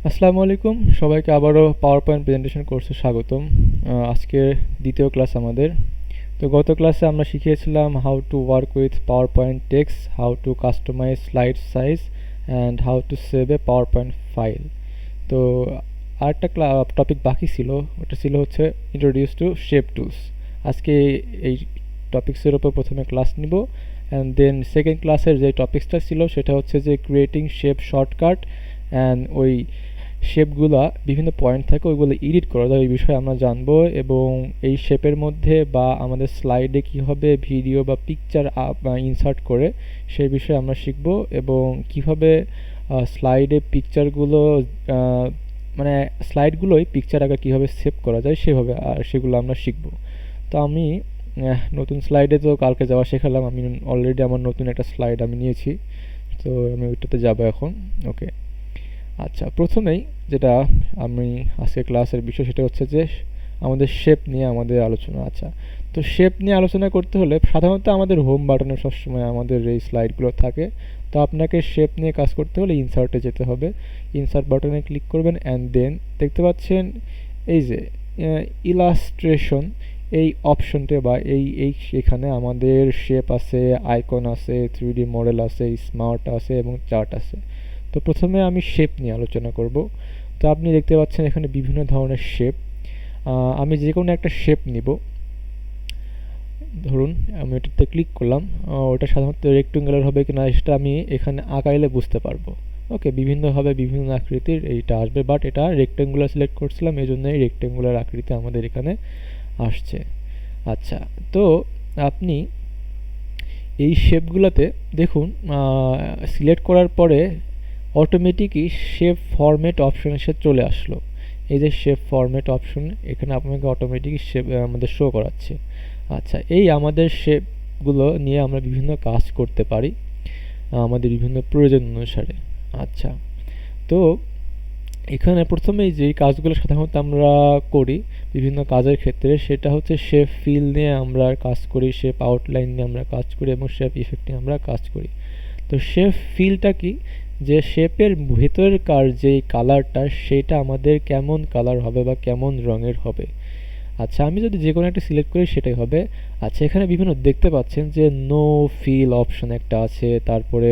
আসসালামু আলাইকুম সবাইকে আবারও পাওয়ার পয়েন্ট প্রেজেন্টেশন কোর্সে স্বাগতম। আজকের দ্বিতীয় ক্লাস আমাদের। তো গত ক্লাসে আমরা শিখিয়েছিলাম how to work with PowerPoint text, how to customize slide size and how to save a PowerPoint file. তো আরেকটা টপিক বাকি ছিল, ওটা ছিল হচ্ছে ইন্ট্রোডিউস টু শেপ টুলস। আজকে এই টপিক্সের ওপর প্রথমে ক্লাস নিব, অ্যান্ড দেন সেকেন্ড ক্লাসের যে টপিক্সটা ছিল সেটা হচ্ছে যে ক্রিয়েটিং শেপ শর্টকাট অ্যান্ড ওই শেপগুলা বিভিন্ন পয়েন্ট থাকে ওইগুলো এডিট করা যায়, এই বিষয়ে আমরা জানবো। এবং এই শেপের মধ্যে বা আমাদের স্লাইডে কীভাবে ভিডিও বা পিকচার ইনসার্ট করে সেই বিষয়ে আমরা শিখব, এবং কিভাবে স্লাইডে পিকচারগুলো মানে স্লাইডগুলোই পিকচার আগে কীভাবে সেভ করা যায় সেভাবে সেগুলো আমরা শিখব। তো আমি নতুন স্লাইডে তো কালকে যাওয়া শেখালাম, আমি অলরেডি আমার নতুন একটা স্লাইড আমি নিয়েছি, তো আমি ওইটাতে যাবো এখন। ওকে, আচ্ছা, প্রথমেই যেটা আমি আজকে ক্লাসের বিষয় সেটা হচ্ছে যে আমাদের শেপ নিয়ে আমাদের আলোচনা। আচ্ছা, তো শেপ নিয়ে আলোচনা করতে হলে সাধারণত আমাদের হোম বাটনে সবসময় আমাদের এই স্লাইডগুলো থাকে। তো আপনাকে শেপ নিয়ে কাজ করতে হলে ইনসার্টে যেতে হবে, ইনসার্ট বাটনে ক্লিক করবেন অ্যান্ড দেন দেখতে পাচ্ছেন এই যে ইলাস্ট্রেশন, এই অপশনটা বা এখানে আমাদের শেপ আছে, আইকন আছে, 3D মডেল আছে, স্মার্ট আছে এবং চার্ট আছে। তো প্রথমে আমি শেপ নিয়ে আলোচনা করব। তো আপনি দেখতে পাচ্ছেন এখানে বিভিন্ন ধরনের শেপ। আমি যে কোনো একটা শেপ নিব, ধরুন আমি এটাতে ক্লিক করলাম। ওটা সাধারণত রেক্টেঙ্গুলার হবে কিনা সেটা আমি এখানে আঁকাইলে বুঝতে পারবো। ওকে, বিভিন্নভাবে বিভিন্ন আকৃতির এইটা আসবে, বাট এটা রেক্টেঙ্গুলার সিলেক্ট করছিলাম, এই জন্যই রেক্টেঙ্গুলার আকৃতি আমাদের এখানে আসছে। আচ্ছা, তো আপনি এই শেপগুলোতে দেখুন সিলেক্ট করার পরে অটোমেটিকই শেপ ফরম্যাট অপশন এসে চলে আসলো। এই যে শেপ ফরম্যাট অপশন, এখানে আপনাকে অটোমেটিক শেপ আমাদের শো করাচ্ছে। আচ্ছা, এই আমাদের শেপগুলো নিয়ে আমরা বিভিন্ন কাজ করতে পারি আমাদের বিভিন্ন প্রয়োজন অনুসারে। আচ্ছা, তো এখানে প্রথমেই যে কাজগুলো সাধারণত আমরা করি বিভিন্ন কাজের ক্ষেত্রে সেটা হচ্ছে শেপ ফিল নিয়ে আমরা কাজ করি, শেপ আউটলাইন নিয়ে আমরা কাজ করি এবং শেপ ইফেক্ট নিয়ে আমরা কাজ করি। তো শেপ ফিলটা কি, যে শেপের ভেতরকার যেই কালারটা সেটা আমাদের কেমন কালার হবে বা কেমন রঙের হবে। আচ্ছা, আমি যদি যে কোনো একটা সিলেক্ট করি সেটাই হবে। আচ্ছা, এখানে বিভিন্ন দেখতে পাচ্ছেন যে নো ফিল অপশন একটা আছে, তারপরে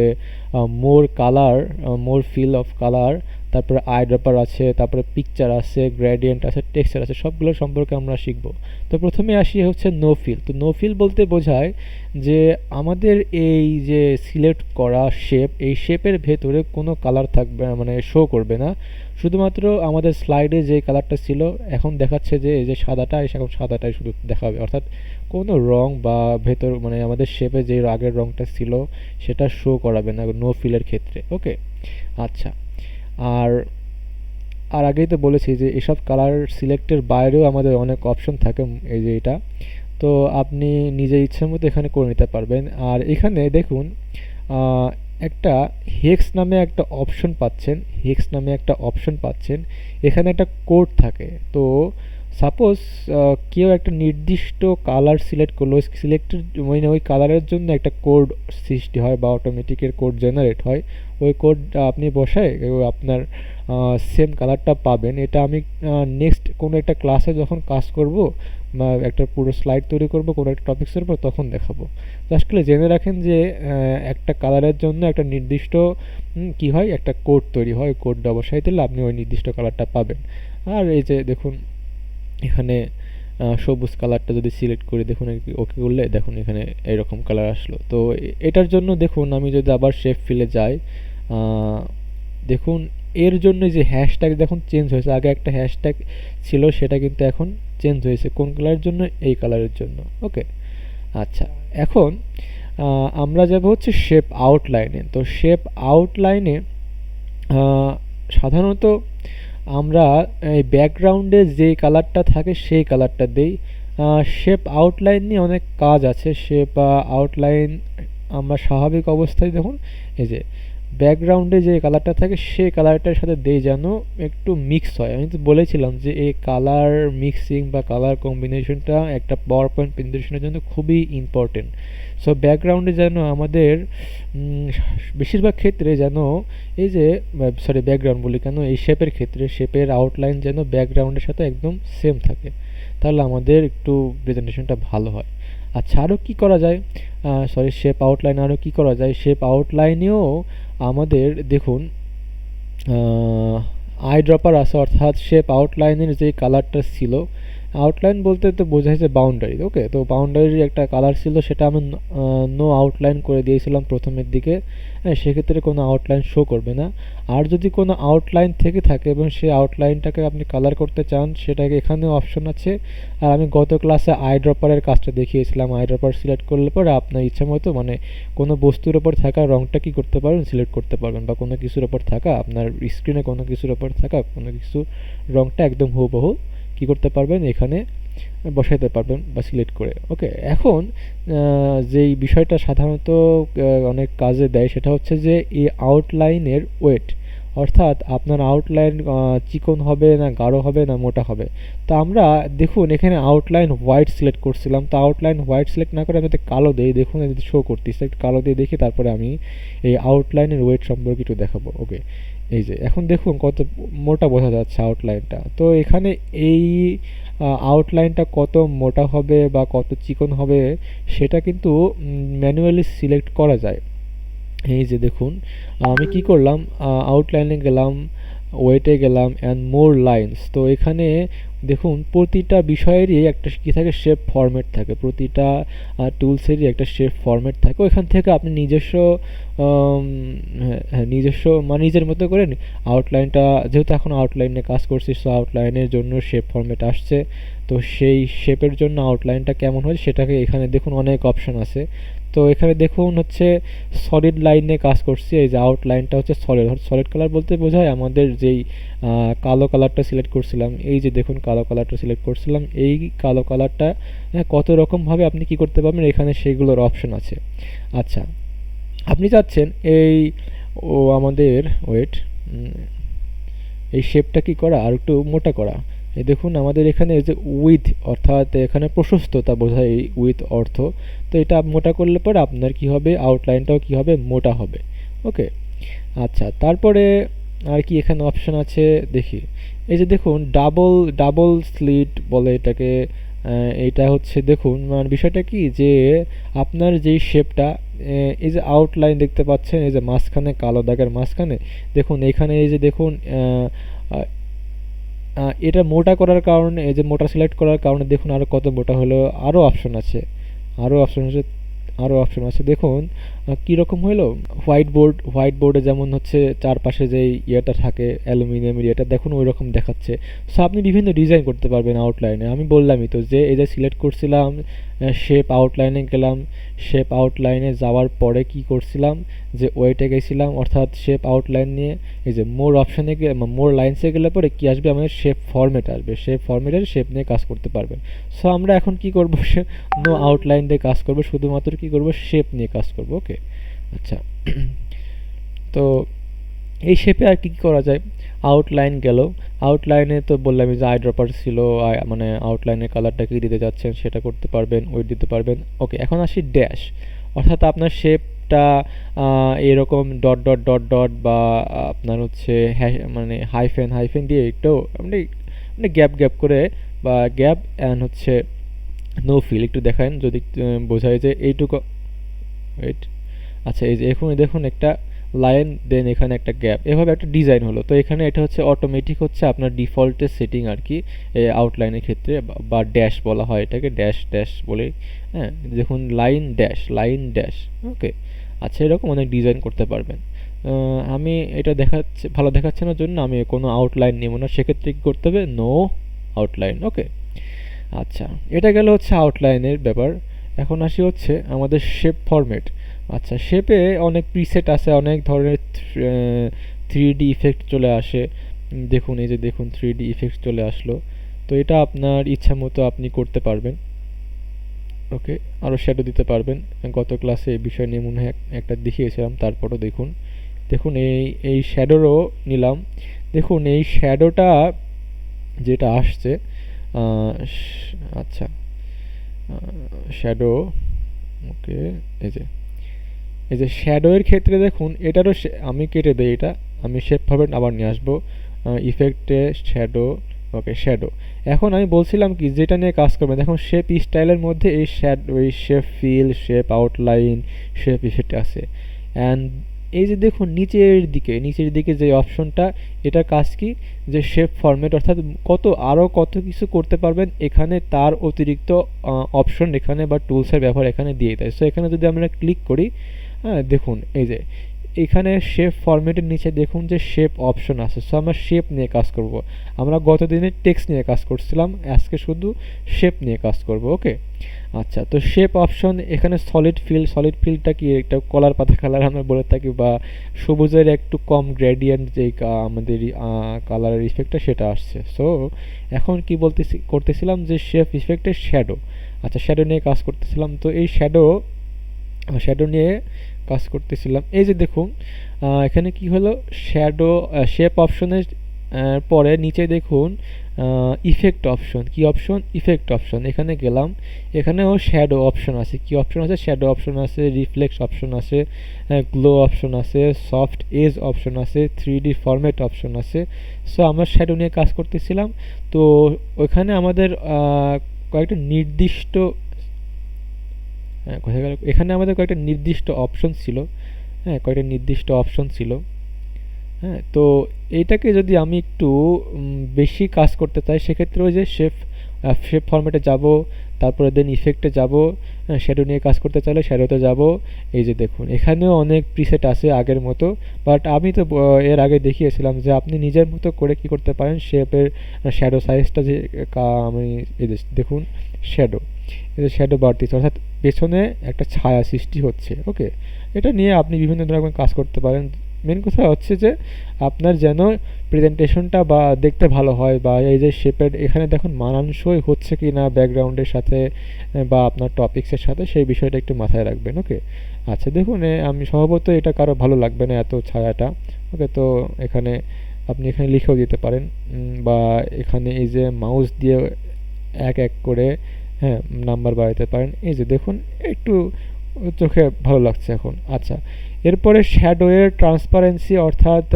more colour, more fill of colour, তারপরে আই ড্রপার আছে, তারপরে পিকচার আছে, গ্রেডিয়েন্ট আছে, টেক্সচার আছে, সবগুলো সম্পর্কে আমরা শিখব। তো প্রথমে আসি হচ্ছে নো ফিল। তো নো ফিল বলতে বোঝায় যে আমাদের এই যে সিলেক্ট করা শেপ, এই শেপের ভেতরে কোনো কালার থাকবে না, মানে শো করবে না। শুধুমাত্র আমাদের স্লাইডে যে কালারটা ছিল এখন দেখাচ্ছে যে এই যে সাদাটা, এখন সাদাটাই শুধু দেখাবে, অর্থাৎ কোনো রং বা ভেতর মানে আমাদের শেপে যে আগের রংটা ছিল সেটা শো করাবে না নো ফিলের ক্ষেত্রে। ওকে, আচ্ছা, আর আর আগেই তো বলেছি যে এসব কালার সিলেক্টের বাইরেও আমাদের অনেক অপশন থাকে, এই যে এটা। তো আপনি নিজের ইচ্ছের মতো এখানে করে নিতে পারবেন। আর এখানে দেখুন একটা হেক্স নামে একটা অপশন পাচ্ছেন, হেক্স নামে একটা অপশন পাচ্ছেন। এখানে একটা কোড থাকে। তো সাপোজ কেউ একটা নির্দিষ্ট কালার সিলেক্ট করলো, সিলেক্টেড মানে ওই কালারের জন্য একটা কোড সৃষ্টি হয় বা অটোমেটিকের কোড জেনারেট হয়। ওই কোড আপনি বসায় আপনার সেম কালারটা পাবেন। এটা আমি নেক্সট কোনো একটা ক্লাসে যখন কাজ করব বা একটা পুরো স্লাইড তৈরি করব কোনো একটা টপিক্সের উপর, তখন দেখাবো। জাস্ট করে জেনে রাখেন যে একটা কালারের জন্য একটা নির্দিষ্ট কি হয়, একটা কোড তৈরি হয়, কোডটা বসাই দিলে আপনি ওই নির্দিষ্ট কালারটা পাবেন। আর এই যে দেখুন এখানে সবুজ কালারটা যদি সিলেক্ট করি, দেখুন ওকে করলে দেখুন এখানে এরকম কালার আসলো। তো এটার জন্য দেখুন আমি যদি আবার শেপ ফিলে যাই, দেখুন এর জন্য যে হ্যাশট্যাগ দেখুন চেঞ্জ হয়েছে, আগে একটা হ্যাশট্যাগ ছিল সেটা কিন্তু এখন চেঞ্জ হয়েছে কোন কালারের জন্য, এই কালারের জন্য। ওকে, আচ্ছা, এখন আমরা যাব হচ্ছে শেপ আউটলাইনে। তো শেপ আউটলাইনে সাধারণত আমরা এই ব্যাকগ্রাউন্ডে যে কালারটা থাকে সেই কালারটা দেই। শেপ আউটলাইন নিয়ে অনেক কাজ আছে। শেপ আউটলাইন আমরা স্বাভাবিক অবস্থায় দেখুন এই যে ব্যাকগ্রাউন্ডে যে কালারটা থাকে সেই কালারটার সাথে দেই যেন একটু মিক্স হয়। আমি তো বলেছিলাম যে এই কালার মিক্সিং বা কালার কম্বিনেশনটা একটা পাওয়ার পয়েন্ট প্রেজেন্টেশনের জন্য খুবই ইম্পর্টেন্ট। সো ব্যাকগ্রাউন্ডে যেন আমাদের বেশিরভাগ ক্ষেত্রে যেন এই যে ব্যাকগ্রাউন্ড বলি কেন, এই শেপের ক্ষেত্রে শেপের আউটলাইন যেন ব্যাকগ্রাউন্ডের সাথে একদম সেম থাকে, তাহলে আমাদের একটু প্রেজেন্টেশনটা ভালো হয়। আচ্ছা, আরও কী করা যায়? শেপ আউটলাইন আরও কী করা যায়? শেপ আউটলাইনেও আমাদের দেখুন আই ড্রপার আছে, অর্থাৎ শেপ আউটলাইনের যে কালারটা ছিল, আউটলাইন বলতে তো বোঝায় যে বাউন্ডারি। ওকে, তো বাউন্ডারির একটা কালার ছিল, সেটা আমি নো আউটলাইন করে দিয়েছিলাম প্রথমের দিকে। হ্যাঁ, সেক্ষেত্রে কোনো আউটলাইন শো করবে না। আর যদি কোনো আউটলাইন থেকে থাকে এবং সেই আউটলাইনটাকে আপনি কালার করতে চান, সেটাকে এখানেও অপশন আছে। আর আমি গত ক্লাসে আই ড্রপারের কাজটা দেখিয়েছিলাম। আই ড্রপার সিলেক্ট করলে পরে আপনার ইচ্ছা মতো মানে কোনো বস্তুর ওপর থাকা রঙটা কী করতে পারবেন, সিলেক্ট করতে পারবেন, বা কোনো কিছুর ওপর থাকা আপনার স্ক্রিনে কোনো কিছুর ওপর থাকা কোনো কিছু রঙটা একদম হুবহু কী করতে পারবেন, এখানে বসাইতে পারবেন বা সিলেক্ট করে। ওকে, এখন যেই বিষয়টা সাধারণত অনেক কাজে দেয় সেটা হচ্ছে যে এই আউটলাইনের ওয়েট, অর্থাৎ আপনার আউটলাইন চিকন হবে না গাঢ় হবে না মোটা হবে। তো আমরা দেখুন এখানে আউটলাইন হোয়াইট সিলেক্ট করছিলাম, তো আউটলাইন হোয়াইট সিলেক্ট না করে আমি যদি কালো দিই, দেখুন যদি শো করতেছে, একটু কালো দিয়ে দেখি, তারপরে আমি এই আউটলাইনের ওয়েট সম্পর্কে একটু দেখাবো। ওকে, এই যে এখন দেখুন কত মোটা বোঝা যাচ্ছে আউটলাইনটা। তো এখানে এই আউটলাইনটা কত মোটা হবে বা কত চিকন হবে সেটা কিন্তু ম্যানুয়ালি সিলেক্ট করা যায়। এই যে দেখুন আমি কি করলাম, আউটলাইনে গেলাম, ওয়েটে গেলাম অ্যান্ড মোর লাইন্স। তো এখানে দেখুন প্রতিটা বিষয়েরই একটা কী থাকে, শেপ ফরম্যাট থাকে। প্রতিটা টুলসেরই একটা শেপ ফরম্যাট থাকে। ওইখান থেকে আপনি নিজস্ব নিজস্ব মানে নিজের মতো করে আউটলাইনটা, যেহেতু এখন আউটলাইনে কাজ করছি, সো আউটলাইনের জন্য শেপ ফরম্যাট আসছে। তো সেই শেপের জন্য আউটলাইনটা কেমন হয় সেটাকে এখানে দেখুন অনেক অপশান আছে। তো এখানে দেখুন হচ্ছে সলিড লাইনে কাজ করছি। এই যে আউটলাইনটা হচ্ছে সলিড, সলিড কালার বলতে বোঝায় আমাদের যেই কালো কালারটা সিলেক্ট করছিলাম, এই যে দেখুন কালো কালারটা সিলেক্ট করছিলাম, এই কালো কালারটা কত রকমভাবে আপনি কি করতে পারবেন, এখানে সেগুলোর অপশন আছে। আচ্ছা, আপনি চাচ্ছেন এই আমাদের ওয়েট এই শেপটা কি করা আর একটু মোটা করা। এই দেখুন আমাদের এখানে যে উইথ, অর্থাৎ এখানে প্রশস্ততা বোঝায় এই উইথ অর্থ। তো এটা মোটা করলে পরে আপনার কি হবে, আউটলাইনটাও কি হবে, মোটা হবে। ওকে, আচ্ছা, তারপরে আর কি এখানে অপশন আছে দেখি। এই যে দেখুন ডাবল ডাবল স্লিট বলে এটাকে। এইটা হচ্ছে দেখুন মানে বিষয়টা কি যে আপনার যেই শেপটা, এই যে আউটলাইন দেখতে পাচ্ছেন, এই যে মাঝখানে কালো দাগের মাঝখানে দেখুন এখানে এই যে দেখুন এটা মোটা করার কারণে, এই যে মোটা সিলেক্ট করার কারণে দেখুন আরও কত মোটা হলো। আরও অপশন আছে, আরও অপশন আছে, আরও অপশন আছে। দেখুন কীরকম হলো, হোয়াইট বোর্ডে যেমন হচ্ছে চারপাশে যেই ইয়েটা থাকে অ্যালুমিনিয়ামের ইয়েটা, দেখুন ওই রকম দেখাচ্ছে। সো আপনি বিভিন্ন ডিজাইন করতে পারবেন আউটলাইনে। আমি বললামই তো যে এই যে সিলেক্ট করছিলাম, শেপ আউটলাইনে গেলাম, শেপ আউটলাইনে যাওয়ার পরে কি করছিলাম যে ওয়েটে গেছিলাম, অর্থাৎ শেপ আউটলাইন নিয়ে এই যে মোর অপশানে গিয়ে মোর লাইন্সে গেলে পরে কি আসবে, আমাদের শেপ ফরম্যাট আসবে। শেপ ফরম্যাটের শেপ নিয়ে কাজ করতে পারবেন। সো আমরা এখন কি করব, নো আউটলাইন দিয়ে কাজ করব, শুধুমাত্র কি করব, শেপ নিয়ে কাজ করব। ওকে, আচ্ছা, তো এই শেপে আর কি কী করা যায়, আউটলাইন গেল। আউটলাইনে তো বললাম যে আই ড্রপার ছিল, মানে আউটলাইনের কালারটা কী দিতে যাচ্ছেন সেটা করতে পারবেন, ওয়েট দিতে পারবেন। ওকে, এখন আসি ড্যাশ, অর্থাৎ আপনার শেপটা এরকম ডট ডট ডট ডট বা আপনার হচ্ছে মানে হাইফেন দিয়ে একটু মানে মানে গ্যাপ গ্যাপ করে বা গ্যাপ অ্যান্ড হচ্ছে নো ফিল একটু দেখান, যদি বোঝায় যে এইটুকু। ওয়েট, আচ্ছা, এই যে এখন দেখুন একটা লাইন, দেন এখানে একটা গ্যাপ, এভাবে একটা ডিজাইন হলো। তো এখানে এটা হচ্ছে অটোমেটিক হচ্ছে আপনার ডিফল্টের সেটিং আর কি আউটলাইনের ক্ষেত্রে, বা ড্যাশ বলা হয় এটাকে, ড্যাশ ড্যাশ বলে। হ্যাঁ, দেখুন লাইন ড্যাশ। ওকে, আচ্ছা, এরকম অনেক ডিজাইন করতে পারবেন। আমি এটা দেখাচ্ছে ভালো দেখাচ্ছে না জন্য আমি কোনো আউটলাইন নেব না, সেক্ষেত্রে কী করতে হবে, নো আউটলাইন। ওকে, আচ্ছা, এটা গেল হচ্ছে আউটলাইনের ব্যাপার। এখন আসি হচ্ছে আমাদের শেপ ফরম্যাট। আচ্ছা, শেপে অনেক প্রিসেট আছে, অনেক ধরনের 3D ইফেক্ট চলে আসে। দেখুন এই যে দেখুন 3D ইফেক্ট চলে আসলো। তো এটা আপনার ইচ্ছা মতো আপনি করতে পারবেন। ওকে, আরও শ্যাডো দিতে পারবেন। গত ক্লাসে এই বিষয় নিয়ে মনে হয় একটা দেখিয়েছিলাম, তারপরও দেখুন দেখুন এই শ্যাডোরও নিলাম। দেখুন এই শ্যাডোটা যেটা আসছে, আচ্ছা শ্যাডো, ওকে, এই যে শ্যাডোয়ের ক্ষেত্রে দেখুন এটারও আমি কেটে দেই, এটা আমি শেপ ফরম্যাট আবার নিয়ে আসবো, ইফেক্টে শ্যাডো, ওকে শ্যাডো। এখন আমি বলছিলাম কি যেটা নিয়ে কাজ করবেন, দেখুন শেপ স্টাইলের মধ্যে এই shape feel, shape outline, shape effect আছে। অ্যান্ড এই যে দেখুন নিচের দিকে যে অপশনটা, এটার কাজ কি, যে শেপ ফরম্যাট, অর্থাৎ কত কিছু করতে পারবেন এখানে, তার অতিরিক্ত অপশন এখানে বা টুলসের ব্যবহার এখানে দিয়ে দেয়। সো এখানে যদি আমরা ক্লিক করি, হ্যাঁ দেখুন এই যে এখানে শেপ ফরম্যাটের নিচে দেখুন যে শেপ অপশন আছে। সো আমরা শেপ নিয়ে কাজ করব। আমরা গত দিনে টেক্সট নিয়ে কাজ করছিলাম, আজকে শুধু শেপ নিয়ে কাজ করব। ওকে, আচ্ছা, তো শেপ অপশন এখানে সলিড ফিলটা কি, একটা কলার পাতা কালার আমরা বলে থাকি, বা সবুজের একটু কম গ্রেডিয়েন্ট যে আমাদের কালারের ইফেক্টটা সেটা আসছে। সো এখন কি করতেছিলাম যে শেপ ইফেক্টের শ্যাডো, আচ্ছা শ্যাডো নিয়ে কাজ করতেছিলাম। তো এই শ্যাডো নিয়ে কাজ করতেছিলাম। এই যে দেখুন এখানে কি হলো, শ্যাডো শেপ অপশনের পরে নিচে দেখুন ইফেক্ট অপশন, কি অপশন, ইফেক্ট অপশন, এখানে গেলাম, এখানেও শ্যাডো অপশন আছে। কি অপশন আছে, শ্যাডো অপশন আছে, রিফ্লেক্স অপশন আছে, গ্লো অপশন আছে, সফট এজ অপশন আছে, 3D ফরম্যাট অপশন আছে। সো আমরা শ্যাডো নিয়ে কাজ করতেছিলাম। তো ওইখানে আমাদের কয়েকটা নির্দিষ্ট, কোথায় গেল, এখানে আমাদের কয়েকটা নির্দিষ্ট অপশন ছিল, কয়েকটা নির্দিষ্ট অপশন ছিল। তো এইটাকে যদি আমি একটু বেশি কাজ করতে চাই, সেক্ষেত্রে ওই যে শেপ ফরম্যাটে যাব, তারপরে দেন ইফেক্টে যাব, শ্যাডো নিয়ে কাজ করতে চাইলে শ্যাডোতে যাব। এই যে দেখুন এখানেও অনেক প্রিসেট আছে আগের মতো, বাট আমি তো এর আগে দেখিয়েছিলাম যে আপনি নিজের মতো করে কি করতে পারেন, শেপের শ্যাডো সাইজটা যে আমি এই যে দেখুন শ্যাডো, এই যে শ্যাডো বাড়তেছে, অর্থাৎ পেছনে একটা ছায়া সৃষ্টি হচ্ছে। ওকে, এটা নিয়ে আপনি বিভিন্ন ধরনের কাজ করতে পারেন। মেন কথা হচ্ছে যে আপনার যেন প্রেজেন্টেশনটা বা দেখতে ভালো হয়, বা এই যে শেপের এখানে দেখুন মানানসই হচ্ছে কি না ব্যাকগ্রাউন্ডের সাথে বা আপনার টপিক্সের সাথে, সেই বিষয়টা একটু মাথায় রাখবেন। ওকে, আচ্ছা দেখুন আমি স্বভাবত এটা কারো ভালো লাগবে না এত ছায়াটা। ওকে, তো আপনি এখানে লিখেও দিতে পারেন, বা এখানে এই যে মাউস দিয়ে এক এক করে নাম্বার বাড়াতে পারেন। এই যে দেখুন একটু চোখে ভালো লাগছে এখন। আচ্ছা, এরপরে শ্যাডোয়ের ট্রান্সপারেন্সি, অর্থাৎ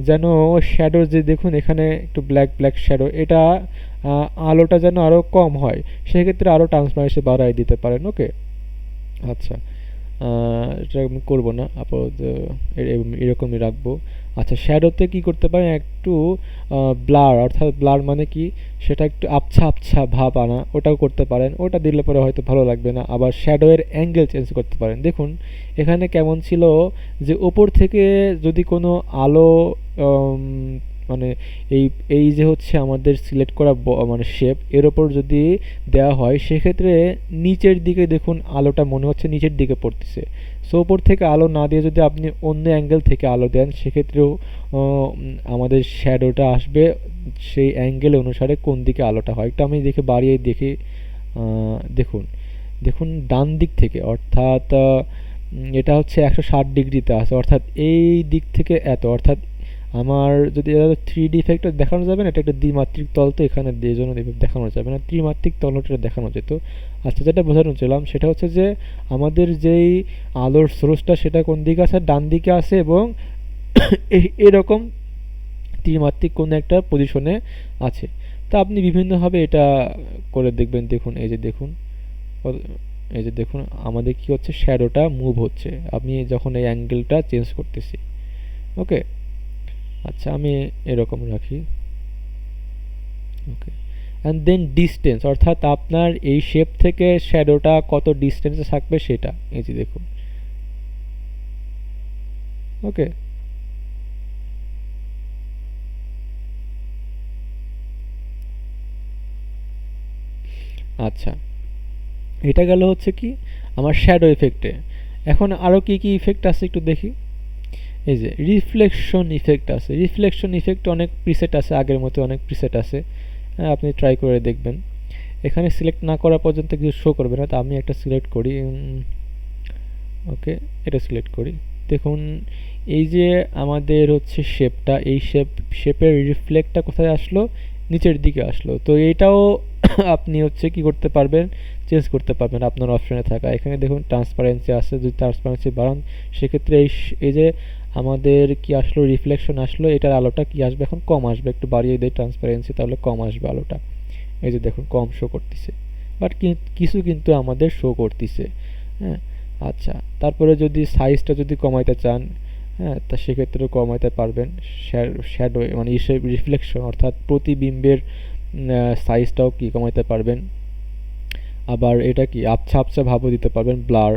যেন শ্যাডো যে দেখুন এখানে একটু ব্ল্যাক শ্যাডো, এটা আলোটা যেন আরও কম হয়, সেক্ষেত্রে আরও ট্রান্সপারেন্সি বাড়াই দিতে পারেন। ওকে, আচ্ছা এটা আমি করবো না আপাতত, এরকমই রাখবো। আচ্ছা, শ্যাডোতে কি করতে পারেন, একটু ব্লার, অর্থাৎ ব্লার মানে কি, সেটা একটু আবছা ভাব আনা, ওটাও করতে পারেন। ওটা দিলে পরে হয়তো ভালো লাগবে না। আবার শ্যাডোয়ের অ্যাঙ্গেল চেঞ্জ করতে পারেন। দেখুন এখানে কেমন ছিল, যে ওপর থেকে যদি কোনো আলো মানে এই এই যে হচ্ছে আমাদের সিলেক্ট করা মানে শেপ, এর ওপর যদি দেওয়া হয়, সেক্ষেত্রে নিচের দিকে দেখুন আলোটা মনে হচ্ছে নিচের দিকে পড়তেছে। সো ওপর থেকে আলো না দিয়ে যদি আপনি অন্য অ্যাঙ্গেল থেকে আলো দেন, সেক্ষেত্রেও আমাদের শ্যাডোটা আসবে সেই অ্যাঙ্গেল অনুসারে কোন দিকে আলোটা হয়। একটু আমি বাড়িয়ে দেখি। দেখুন দেখুন ডান দিক থেকে, অর্থাৎ এটা হচ্ছে 160 ডিগ্রিতে আছে, অর্থাৎ এই দিক থেকে এত, অর্থাৎ আমার যদি এটা 3D ইফেক্ট দেখানো যাবে না, এটা একটা দ্বিমাত্রিক তল, তো এখানে এই জন্য দেখানো যাবে না, ত্রিমাত্রিক তল হলে দেখানো যেত। আচ্ছা, যেটা বোঝানো ছিলাম সেটা হচ্ছে যে আমাদের যেই আলোর সোর্সটা সেটা কোন দিকে আছে, ডান দিকে আছে, এবং এরকম ত্রিমাত্রিক কোনো একটা পজিশনে আছে। তা আপনি বিভিন্নভাবে এটা করে দেখবেন। দেখুন এই যে দেখুন আমাদের কি হচ্ছে, শ্যাডোটা মুভ হচ্ছে আমি যখন এই অ্যাঙ্গেলটা চেঞ্জ করতেছি। ওকে, আচ্ছা আমি এরকম রাখি। ওকে, অ্যান্ড দেন ডিস্টেন্স, অর্থাৎ আপনার এই শেপ থেকে শ্যাডোটা কত ডিস্টেন্সে থাকবে সেটা। এই যে দেখুন। ওকে, আচ্ছা এটা গেল হচ্ছে কি আমার শ্যাডো ইফেক্টে। এখন আরও কি কি ইফেক্ট আছে একটু দেখি। এই যে রিফ্লেকশন ইফেক্ট আছে, রিফ্লেকশন ইফেক্ট অনেক প্রিসেট আছে, আগের মতো অনেক প্রিসেট আছে, আপনি ট্রাই করে দেখবেন। এখানে সিলেক্ট না করা পর্যন্ত কিছু শো করবে না, তো আমি একটা সিলেক্ট করি। ওকে, এটা সিলেক্ট করি, দেখুন এই যে আমাদের হচ্ছে শেপটা, এই শেপের রিফ্লেক্টটা কোথায় আসলো, নিচের দিকে আসলো। তো এইটাও আপনি হচ্ছে কি করতে পারবেন, চেঞ্জ করতে পারবেন আপনার অপশনে থাকা। এখানে দেখুন ট্রান্সপারেন্সি আছে, যদি ট্রান্সপারেন্সি বাড়ান সেক্ষেত্রে এই যে আমাদের কি আসলো, রিফ্লেকশন আসলো, এটার আলোটা কি আসবে, এখন কম আসবে। একটু বাড়িয়ে দেয় ট্রান্সপারেন্সি, তাহলে কম আসবে আলোটা। এই যে দেখুন কম শো করতেছে, বাট কিছু কিন্তু আমাদের শো করতেছে। হ্যাঁ, আচ্ছা, তারপরে যদি সাইজটা যদি কমাইতে চান, হ্যাঁ, তা সেক্ষেত্রেও কমাইতে পারবেন। শ্যাডো মানে রিফ্লেকশন অর্থাৎ প্রতিবিম্বের সাইজটাও কি কমাইতে পারবেন। আবার এটা কি আবছা আবছা ভাবও দিতে পারবেন, ব্লার।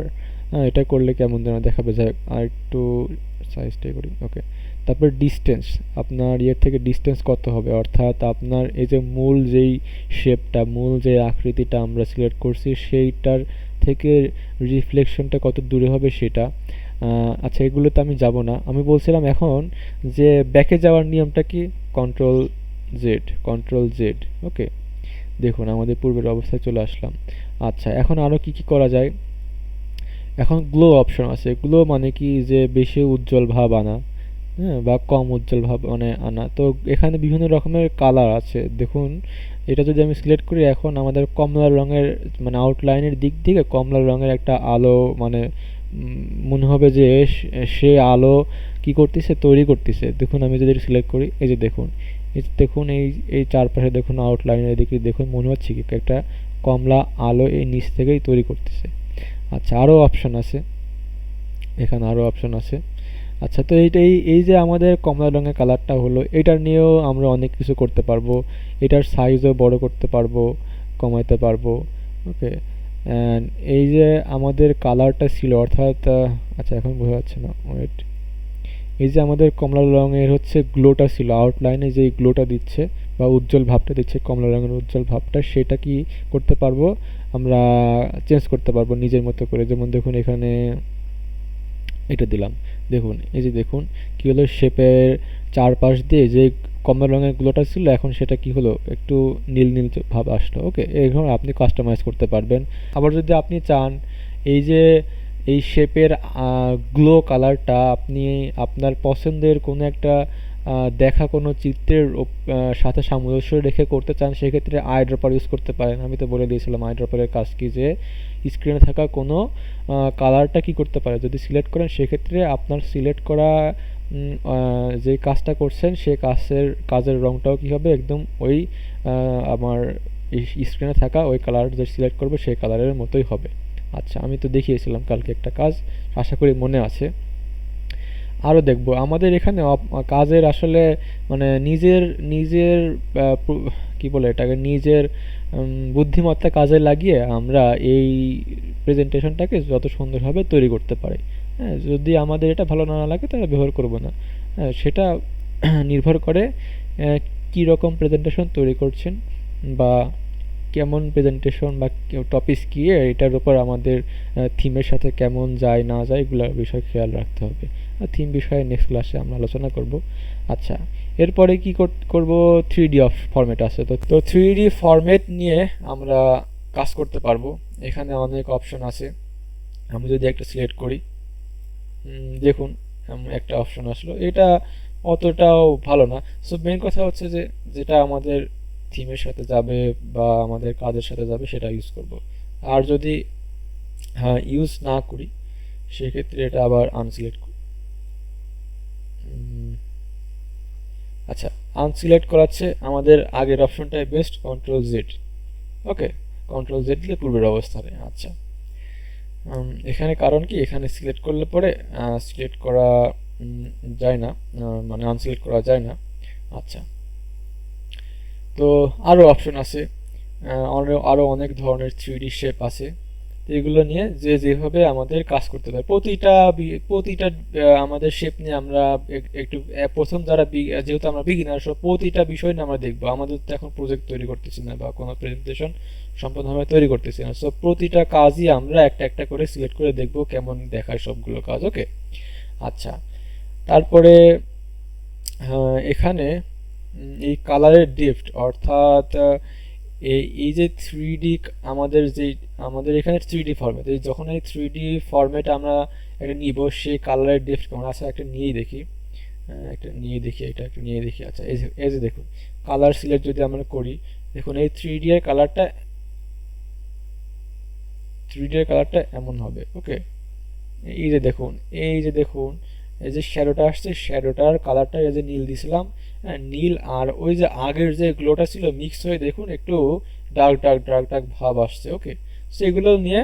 হ্যাঁ, এটা করলে কেমন যেন দেখাবে, যায় আর একটু সাইজটাই করি, ওকে। তারপর ডিস্টেন্স, আপনার ইয়ের থেকে ডিস্টেন্স কত হবে, অর্থাৎ আপনার এই যে মূল যেই শেপটা, মূল যে আকৃতিটা আমরা সিলেক্ট করছি সেইটার থেকে রিফ্লেকশনটা কত দূরে হবে সেটা। আচ্ছা, এগুলোতে আমি যাব না। আমি বলছিলাম এখন যে ব্যাকে যাওয়ার নিয়মটা কি, কন্ট্রোল জেড, ওকে। দেখুন আমাদের পূর্বের অবস্থায় চলে আসলাম। আচ্ছা, এখন আরও কি কি করা যায়। এখন গ্লো অপশন আছে। গ্লো মানে কি, যে বেশি উজ্জ্বল ভাব আনা, হ্যাঁ, বা কম উজ্জ্বল ভাব মানে আনা। তো এখানে বিভিন্ন রকমের কালার আছে। দেখুন এটা যদি আমি সিলেক্ট করি, এখন আমাদের কমলা রঙের মানে আউটলাইনের দিক থেকে কমলা রঙের একটা আলো মানে মনে হবে যে সে আলো কি করতেছে, তৈরি করতেছে। দেখুন আমি যদি সিলেক্ট করি, এই যে দেখুন, এই যে দেখুন এই এই চারপাশে দেখুন আউটলাইনের দিকে দেখুন মনে হচ্ছে কি একটা কমলা আলো এই নিচ থেকেই তৈরি করতেছে। আচ্ছা, আরও অপশন আছে, এখানে আরও অপশন আছে। আচ্ছা, তো এই যে আমাদের কমলা রঙের কালারটা হলো, এটার নিয়েও আমরা অনেক কিছু করতে পারবো। এটার সাইজও বড় করতে পারবো, কমাইতে পারবো, ওকে। অ্যান্ড এই যে আমাদের কালারটা ছিল, অর্থাৎ আচ্ছা এখন বোঝা যাচ্ছে না, ওয়েট। এই যে আমাদের কমলা রঙের হচ্ছে গ্লোটা ছিল, আউটলাইনে যেই গ্লোটা দিচ্ছে বা উজ্জ্বল ভাবটা দিচ্ছে, কমলা রঙের উজ্জ্বল ভাবটা, সেটা কি করতে পারবো আমরা, চেঞ্জ করতে পারবো নিজের মতো করে। যেমন দেখুন এখানে এটা দিলাম, দেখুন এই যে দেখুন কি হলো, শেপের চারপাশ দিয়ে যে কমলা রঙের গুলোটা ছিল, এখন সেটা কি হলো, একটু নীল নীল ভাব আসলো, ওকে। এরকম আপনি কাস্টমাইজ করতে পারবেন। আবার যদি আপনি চান এই যে এই শেপের গ্লো কালারটা আপনি আপনার পছন্দের কোনো একটা দেখা কোনো চিত্রের সাথে সামঞ্জস্য রেখে করতে চান, সেক্ষেত্রে আই ড্রপার ইউজ করতে পারেন। আমি তো বলে দিয়েছিলাম আই ড্রপারের কাজ কি, যে স্ক্রিনে থাকা কোনো কালারটা কি করতে পারে যদি সিলেক্ট করেন, সেক্ষেত্রে আপনার সিলেক্ট করা যে কাজটা করছেন সেই কাজের রঙটাও কি হবে, একদম ওই আমার স্ক্রিনে থাকা ওই কালার যে সিলেক্ট করবো সেই কালারের মতোই হবে। আচ্ছা, আমি তো দেখিয়েছিলাম কালকে একটা কাজ, আশা করি মনে আছে। আরও দেখব আমাদের এখানে কাজের আসলে মানে নিজের নিজের কি বলে এটাকে, নিজের বুদ্ধিমত্তা কাজে লাগিয়ে আমরা এই প্রেজেন্টেশনটাকে যত সুন্দরভাবে তৈরি করতে পারি। হ্যাঁ, যদি আমাদের এটা ভালো না লাগে তাহলে ব্যবহার করব না। হ্যাঁ, সেটা নির্ভর করে কী রকম প্রেজেন্টেশন তৈরি করছেন, বা কেমন প্রেজেন্টেশন বা টপিক কী, এটার উপর আমাদের থিমের সাথে কেমন যায় না যায় এগুলোর বিষয় খেয়াল রাখতে হবে। থিম বিষয়ে নেক্সট ক্লাসে আমরা আলোচনা করব। আচ্ছা, এরপরে কি করব, 3D ফরম্যাট আছে। তো 3D ফরম্যাট নিয়ে আমরা কাজ করতে পারবো। এখানে অনেক অপশন আছে। আমি যদি একটা সিলেক্ট করি, দেখুন একটা অপশন আসলো, এটা অতটাও ভালো না। সো মেন কথা হচ্ছে যে যেটা আমাদের থিমের সাথে যাবে বা আমাদের কাজের সাথে যাবে সেটা ইউজ করব। আর যদি হ্যাঁ ইউজ না করি সেক্ষেত্রে এটা আবার আনসিলেক্ট। আচ্ছা, আনসিলেক্ট করাচ্ছে আমাদের আগের অপশনটাই বেস্ট, কন্ট্রোল জেড, ওকে। কন্ট্রোল জেড দিলে পূর্বের অবস্থানে। আচ্ছা, এখানে কারণ কি, এখানে সিলেক্ট করলে পরে সিলেক্ট করা যায় না, মানে আনসিলেক্ট করা যায় না। আচ্ছা, তো আরও অপশন আছে, আরও অনেক ধরনের 3D শেপ আছে। তো এগুলো নিয়ে যে যেভাবে আমাদের কাজ করতে পারে, প্রতিটা আমাদের শেপ নিয়ে আমরা একটু প্রথম যারা যেহেতু আমরা বিগিনার, সব প্রতিটা বিষয় নিয়ে আমরা দেখবো। আমাদের তো এখন প্রজেক্ট তৈরি করতেছি না বা কোনো প্রেজেন্টেশন সম্পূর্ণভাবে তৈরি করতেছি না, সো প্রতিটা কাজই আমরা একটা একটা করে সিলেক্ট করে দেখবো কেমন দেখায় সবগুলো কাজ, ওকে। আচ্ছা, তারপরে এখানে এই কালারের ডেপ্থ, অর্থাৎ এই যে 3D আমাদের এখানে 3D ফরম্যাট, যখন এই 3D ফরম্যাট আমরা একটা নিব, সেই কালারের ডেপথ কেমন আছে একটা নিয়েই দেখি, এটা একটা নিয়ে দেখি। আচ্ছা এই যে দেখুন কালার সিলেক্ট যদি আমরা করি, দেখুন এই 3D এর কালারটা, 3D এর কালারটা এমন হবে। ওকে, এই যে দেখুন, এই যে দেখুন এই যে শ্যাডোটা আসছে, শ্যাডোটার কালারটা এই যে নীল দিছিলাম, হ্যাঁ নীল, আর ওই যে আগের যে গ্লোটা ছিল মিক্স হয়ে দেখুন একটু ডার্ক ডার্ক ডার্ক ডার্ক ভাব আসছে। ওকে, সো এগুলো নিয়ে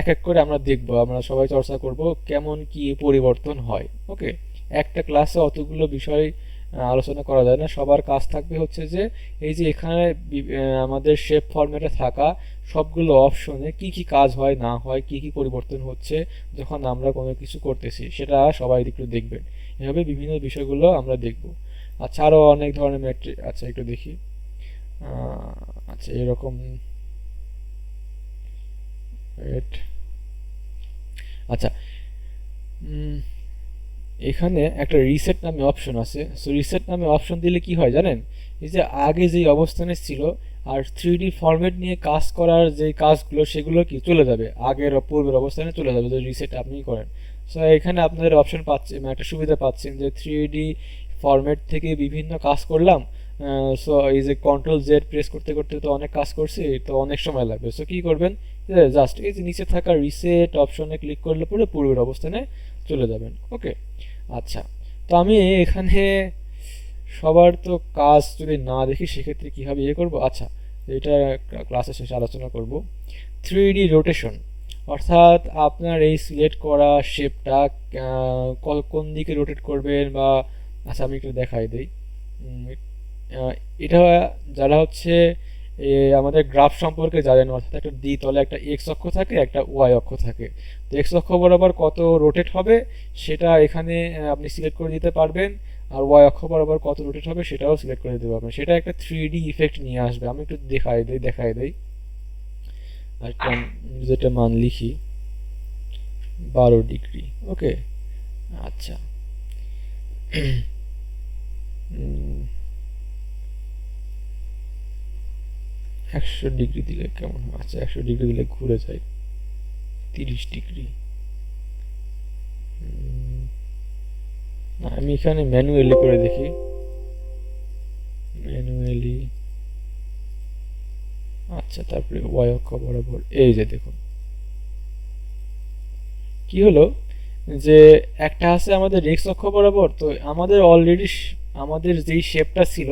এক এক করে আমরা দেখব, আমরা সবাই চর্চা করব কেমন কি পরিবর্তন হয়। ওকে, একটা ক্লাসে অতগুলো বিষয় আলোচনা করা যায় না, সবার কাজ থাকবে হচ্ছে যে এই যে এখানে আমাদের শেপ ফরম্যাটে থাকা সবগুলো অপশনে কি কি কাজ হয় না হয়, কি কি পরিবর্তন হচ্ছে যখন আমরা কোনো কিছু করতেছি, সেটা সবাই একটু দেখবেন। এভাবে বিভিন্ন বিষয়গুলো আমরা দেখব। আচ্ছা আরও অনেক ধরনের ম্যাট্রিক, আচ্ছা একটু দেখি। আচ্ছা এরকম আচ্ছা, এখানে একটা রিসেট নামে অপশন আছে। সো রিসেট নামে অপশন দিলে কি হয় জানেন, এই যে আগে যেই অবস্থানে ছিল আর 3D ফরম্যাট নিয়ে কাজ করার যে কাজগুলো সেগুলো কি চলে যাবে, আগের পূর্বের অবস্থানে চলে যাবে যদি রিসেট আপনি করেন। সো এখানে আপনাদের অপশন পাচ্ছেন, একটা সুবিধা পাচ্ছেন যে 3D ফরম্যাট থেকে বিভিন্ন কাজ করলাম। সো এই যে কন্ট্রোল জেড প্রেস করতে করতে তো অনেক কাজ করছি, তো অনেক সময় লাগবে। সো কি করবেন, জাস্ট এই যে নিচে থাকা রিসেট অপশনে ক্লিক করলে পরে পূর্বের অবস্থানে চলে যাবেন। ওকে, আচ্ছা তো আমি এখানে সবার তো কাজ যদি না দেখি সেক্ষেত্রে কীভাবে করব। আচ্ছা এটা ক্লাসের শেষে আলোচনা করব। 3D রোটেশন, অর্থাৎ আপনার এই সিলেক্ট করা শেপটা কোন দিকে রোটেট করবেন বা, আচ্ছা আমি একটু দেখাই দিই। এটা যারা হচ্ছে আমাদের গ্রাফ সম্পর্কে জানেন, অর্থাৎ একটা দ্বিতলে একটা এক্স অক্ষ থাকে, একটা ওয়াই অক্ষ থাকে। তো এক্স অক্ষ বরাবর কত রোটেট হবে সেটা এখানে আপনি সিলেক্ট করে দিতে পারবেন, আর ওয়াই অক্ষ বরাবর কত রোটেট হবে সেটাও সিলেক্ট করে দিতে পারবেন। সেটা একটা 3D ইফেক্ট নিয়ে আসবে। আমি একটু দেখাই দেই একটা যেটা মান লিখি 12 ডিগ্রি। ওকে, আচ্ছা 100 ডিগ্রি দিলে কেমন হয়? আচ্ছা 100 ডিগ্রি দিলে ঘুরে যায় 30 ডিগ্রি। আমি এখানে ম্যানুয়ালি করে দেখি, ম্যানুয়ালি। আচ্ছা তারপরে ওয়াই অক্ষ বরাবর এই যে দেখুন কি হলো, যে একটা আছে আমাদের এক্স অক্ষ বরাবর, তো আমাদের অলরেডি আমাদের যেই শেপটা ছিল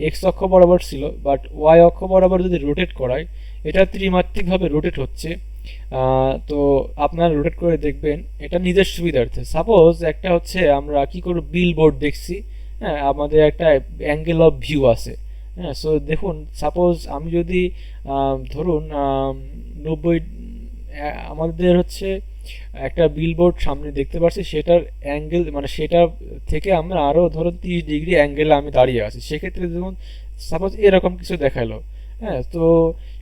এক্স অক্ষ বরাবর ছিল, বাট ওয়াই অক্ষ বরাবর যদি রোটেট করাই এটা ত্রিমাত্রিকভাবে রোটেট হচ্ছে। তো আপনারা রোটেট করে দেখবেন এটা নিজের সুবিধার্থে। সাপোজ একটা হচ্ছে আমরা কি করব, বিল বোর্ড দেখছি, হ্যাঁ আমাদের একটা অ্যাঙ্গেল অফ ভিউ আছে, হ্যাঁ। সো দেখুন সাপোজ আমি যদি ধরুন 90, আমাদের হচ্ছে একটা বিলবোর্ড সামনে দেখতে পাচ্ছি, সেটার অ্যাঙ্গেল মানে সেটা থেকে আমরা আরও ধরুন 30 ডিগ্রি অ্যাঙ্গেলে আমি দাঁড়িয়ে আছি, সেক্ষেত্রে দেখুন সাপোজ এরকম কিছু দেখালো, হ্যাঁ। তো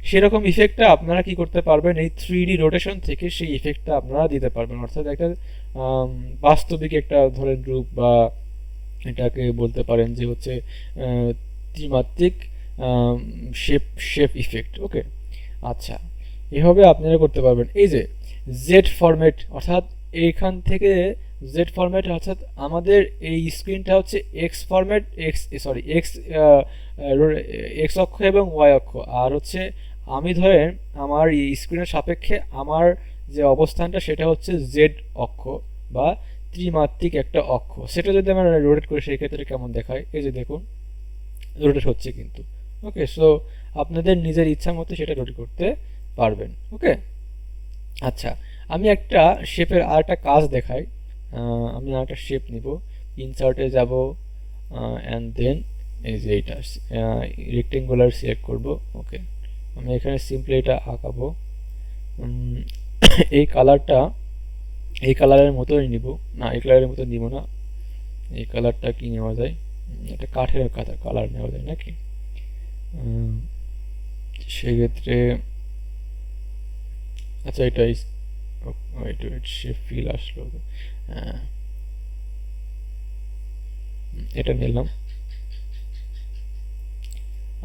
সেরকম ইফেক্টটা আপনারা কি করতে পারবেন, এই 3D রোটেশন থেকে সেই ইফেক্টটা আপনারা দিতে পারবেন। অর্থাৎ একটা বাস্তবিক একটা ধরেন রূপ, বা এটাকে বলতে পারেন যে হচ্ছে ত্রিমাত্রিক শেপ শেপ ইফেক্ট। ওকে, আচ্ছা এভাবে আপনারা করতে পারবেন। এই যে জেড ফরম্যাট, অর্থাৎ এইখান থেকে জেড ফরম্যাট, অর্থাৎ আমাদের এই স্ক্রিনটা হচ্ছে এক্স ফরম্যাট, এক্স অক্ষ এবং ওয়াই অক্ষ, আর হচ্ছে আমি ধরেন আমার এই স্ক্রিনের সাপেক্ষে আমার যে অবস্থানটা সেটা হচ্ছে জেড অক্ষ বা ত্রিমাত্রিক একটা অক্ষ। সেটা যদি আমরা রোটেট করি সেই ক্ষেত্রে কেমন দেখায়, এই যে দেখুন রোটেট হচ্ছে কিন্তু। ওকে, সো আপনাদের নিজের ইচ্ছা মতো সেটা রোটেট করতে পারবেন। ওকে, আচ্ছা আমি একটা শেপের আর একটা কাজ দেখাই। আমি আর একটা শেপ নিব, ইনসার্টে যাব, অ্যান্ড দেন এই যে এইটা রেক্টেঙ্গুলার সিলেক্ট করব। ওকে, আমি এখানে সিম্পলি এটা আঁকাবো। এই কালারটা এই কালারের মতোই নিব, না এই কালারের মতো নিব না, এই কালারটা কি নেওয়া যায়, একটা কাঠের কালার নেওয়া যায় নাকি, সেক্ষেত্রে আচ্ছা এটাই সে ফিল আসলো, এটা নিলাম।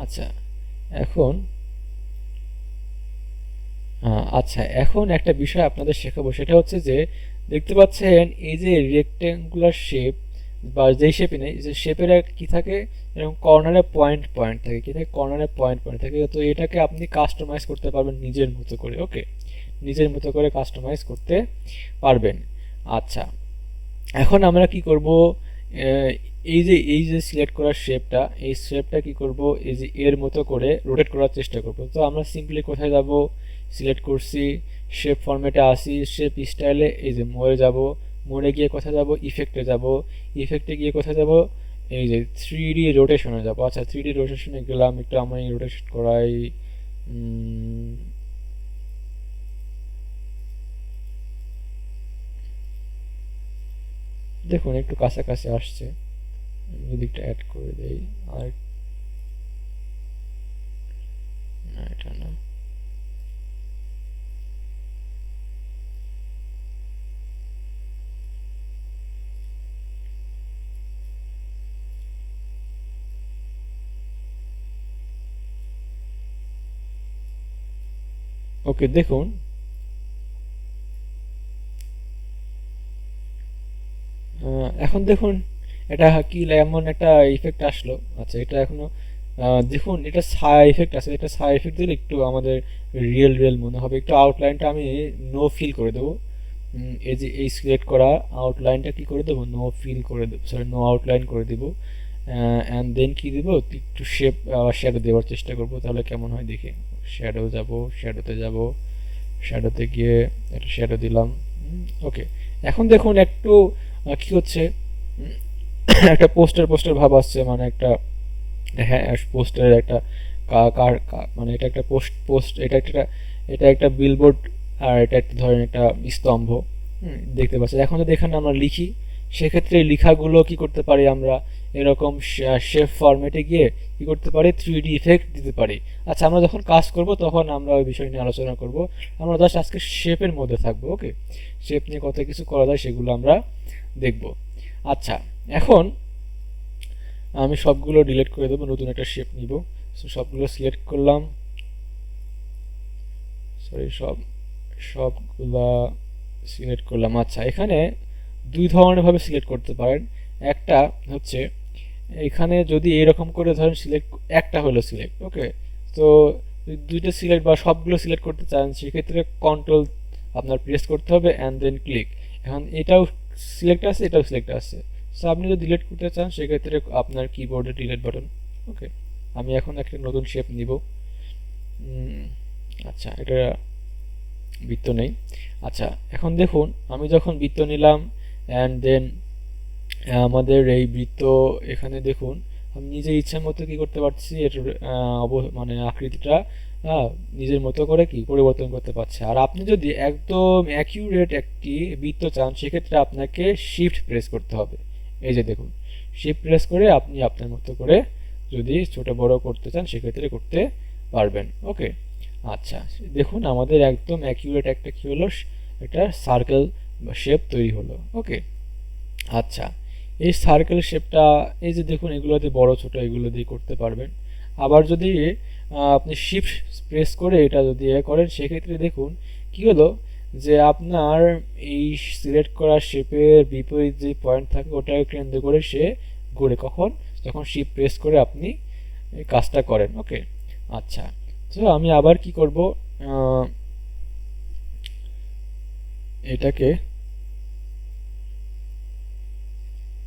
আচ্ছা এখন আচ্ছা এখন একটা বিষয় আপনাদের শেখাবো, সেটা হচ্ছে যে দেখতে পাচ্ছেন এই যে রেক্ট্যাঙ্গুলার শেপ বা যেই শেপে নেই, যে শেপের কি থাকে, এরকম কর্নারে পয়েন্ট পয়েন্ট থাকে, কি থাকে, কর্নারে পয়েন্ট পয়েন্ট থাকে। তো এটাকে আপনি কাস্টমাইজ করতে পারবেন নিজের মতো করে। ওকে, নিজের মতো করে কাস্টমাইজ করতে পারবেন। আচ্ছা, এখন আমরা কি করব, এই যে সিলেক্ট করার শেপটা, এই শেপটা কি করব, এই যে এর মতো করে রোটেট করার চেষ্টা করব। তো আমরা সিম্পলি কোথায় যাব, সিলেক্ট করছি, শেপ ফরম্যাটে আসি, শেপ স্টাইলে এই যে মোড়ে যাব, মোড়ে গিয়ে কোথায় যাব, ইফেক্টে যাব, ইফেক্টে গিয়ে কোথায় যাব, এই যে 3D রোটেশনে যাব। আচ্ছা, 3D রোটেশনে গেলাম, একটু আমি রোটেশন করাই, দেখুন একটু কাছাকাছি আসছে, যদি একটা অ্যাড করে দেই। আর না, এটা না। ওকে, দেখুন এখন দেখুন এটা কি এমন একটা ইফেক্ট আসলো। আচ্ছা, এটা এখনো দেখুন এটা ছায়া ইফেক্ট আছে, এটা ছায়া ইফেক্ট দিলে একটু আমাদের রিয়েল রিয়েল মনে হবে। একটু আউটলাইনটা আমি নো ফিল করে দেবো। এই যে এই সিলেক্ট করা আউটলাইনটা কি করে দেবো, নো ফিল করে দেবো, সরি নো আউটলাইন করে দেবো। অ্যান্ড দেন কি দেবো, একটু শেপ শ্যাডো দেওয়ার চেষ্টা করবো, তাহলে কেমন হয় দেখে। শ্যাডো যাব, শ্যাডোতে যাব, শ্যাডোতে গিয়ে একটা শ্যাডো দিলাম। ওকে, এখন দেখুন একটু কি হচ্ছে, উম, একটা পোস্টার পোস্টার ভাব আসছে, মানে একটা, হ্যাঁ পোস্টারের একটা মানে এটা একটা পোস্ট পোস্ট, এটা একটা বিলবোর্ড, আর এটা একটা ধরেন একটা স্তম্ভ। দেখতে পাচ্ছি। এখন যদি এখানে আমরা লিখি, সেক্ষেত্রে এই লেখাগুলো কি করতে পারি আমরা, এরকম শেপ ফরম্যাটে গিয়ে কি করতে পারি, 3D ইফেক্ট দিতে পারি। আচ্ছা, আমরা যখন কাজ করব তখন আমরা ওই বিষয় নিয়ে আলোচনা করব। আমরা জাস্ট আজকে শেপের মধ্যে থাকবো। ওকে, শেপ নিয়ে কত কিছু করা যায় সেগুলো আমরা দেখব। আচ্ছা, এখন আমি সবগুলো ডিলিট করে দেবো, নতুন একটা শেপ নিব। সো সবগুলো সিলেক্ট করলাম, সরি সবগুলা সিলেক্ট করলাম। আচ্ছা, এখানে দুই ধরনের ভাবে সিলেক্ট করতে পারেন। একটা হচ্ছে এখানে যদি এরকম করে ধরেন সিলেক্ট, একটা হলো সিলেক্ট। ওকে, তো দুইটা সিলেক্ট বা সবগুলো সিলেক্ট করতে চান, সেক্ষেত্রে কন্ট্রোল আপনার প্রেস করতে হবে অ্যান্ড দেন ক্লিক। এখন এটাও সিলেক্ট আছে, এটাও সিলেক্ট আছে। সো আপনি যদি ডিলিট করতে চান, সেক্ষেত্রে আপনার কিবোর্ডে ডিলিট বাটন। ওকে, আমি এখন একটা নতুন শেপ নিব। আচ্ছা, এটা বৃত্ত নেই। আচ্ছা, এখন দেখুন আমি যখন বৃত্ত নিলাম অ্যান্ড দেন আমাদের এই বৃত্ত, এখানে দেখুন আমি নিজের ইচ্ছা মতো কি করতে পারছি, এটার মানে আকৃতিটা নিজের মতো করে কি পরিবর্তন করতে পারছে। আর আপনি যদি একদম অ্যাকিউরেট একটি বৃত্ত চান, সেক্ষেত্রে আপনাকে শিফট প্রেস করতে হবে। এই যে দেখুন, শিফট প্রেস করে আপনি আপনার মতো করে যদি ছোট বড় করতে চান, সেক্ষেত্রে করতে পারবেন। ওকে, আচ্ছা, দেখুন আমাদের একদম অ্যাকিউরেট একটা কি হলো, একটা সার্কেল বা শেপ তৈরি হলো। ওকে, আচ্ছা, এই সার্কেল শেপটা এই যে দেখুন, এগুলো দিয়ে বড় ছোট এগুলো দিয়ে করতে পারবেন। আবার যদি আপনি শিফট প্রেস করে এটা যদি করেন, সেক্ষেত্রে দেখুন কি হলো, যে আপনার এই সিলেক্ট করা শেপের বিপরীত যে পয়েন্ট থাকে ওটাকে কেন্দ্র করে সে ঘুরে, কখন, যখন শিফট প্রেস করে আপনি এই কাজটা করেন। ওকে, আচ্ছা, তো আমি আবার কি করব, এটাকে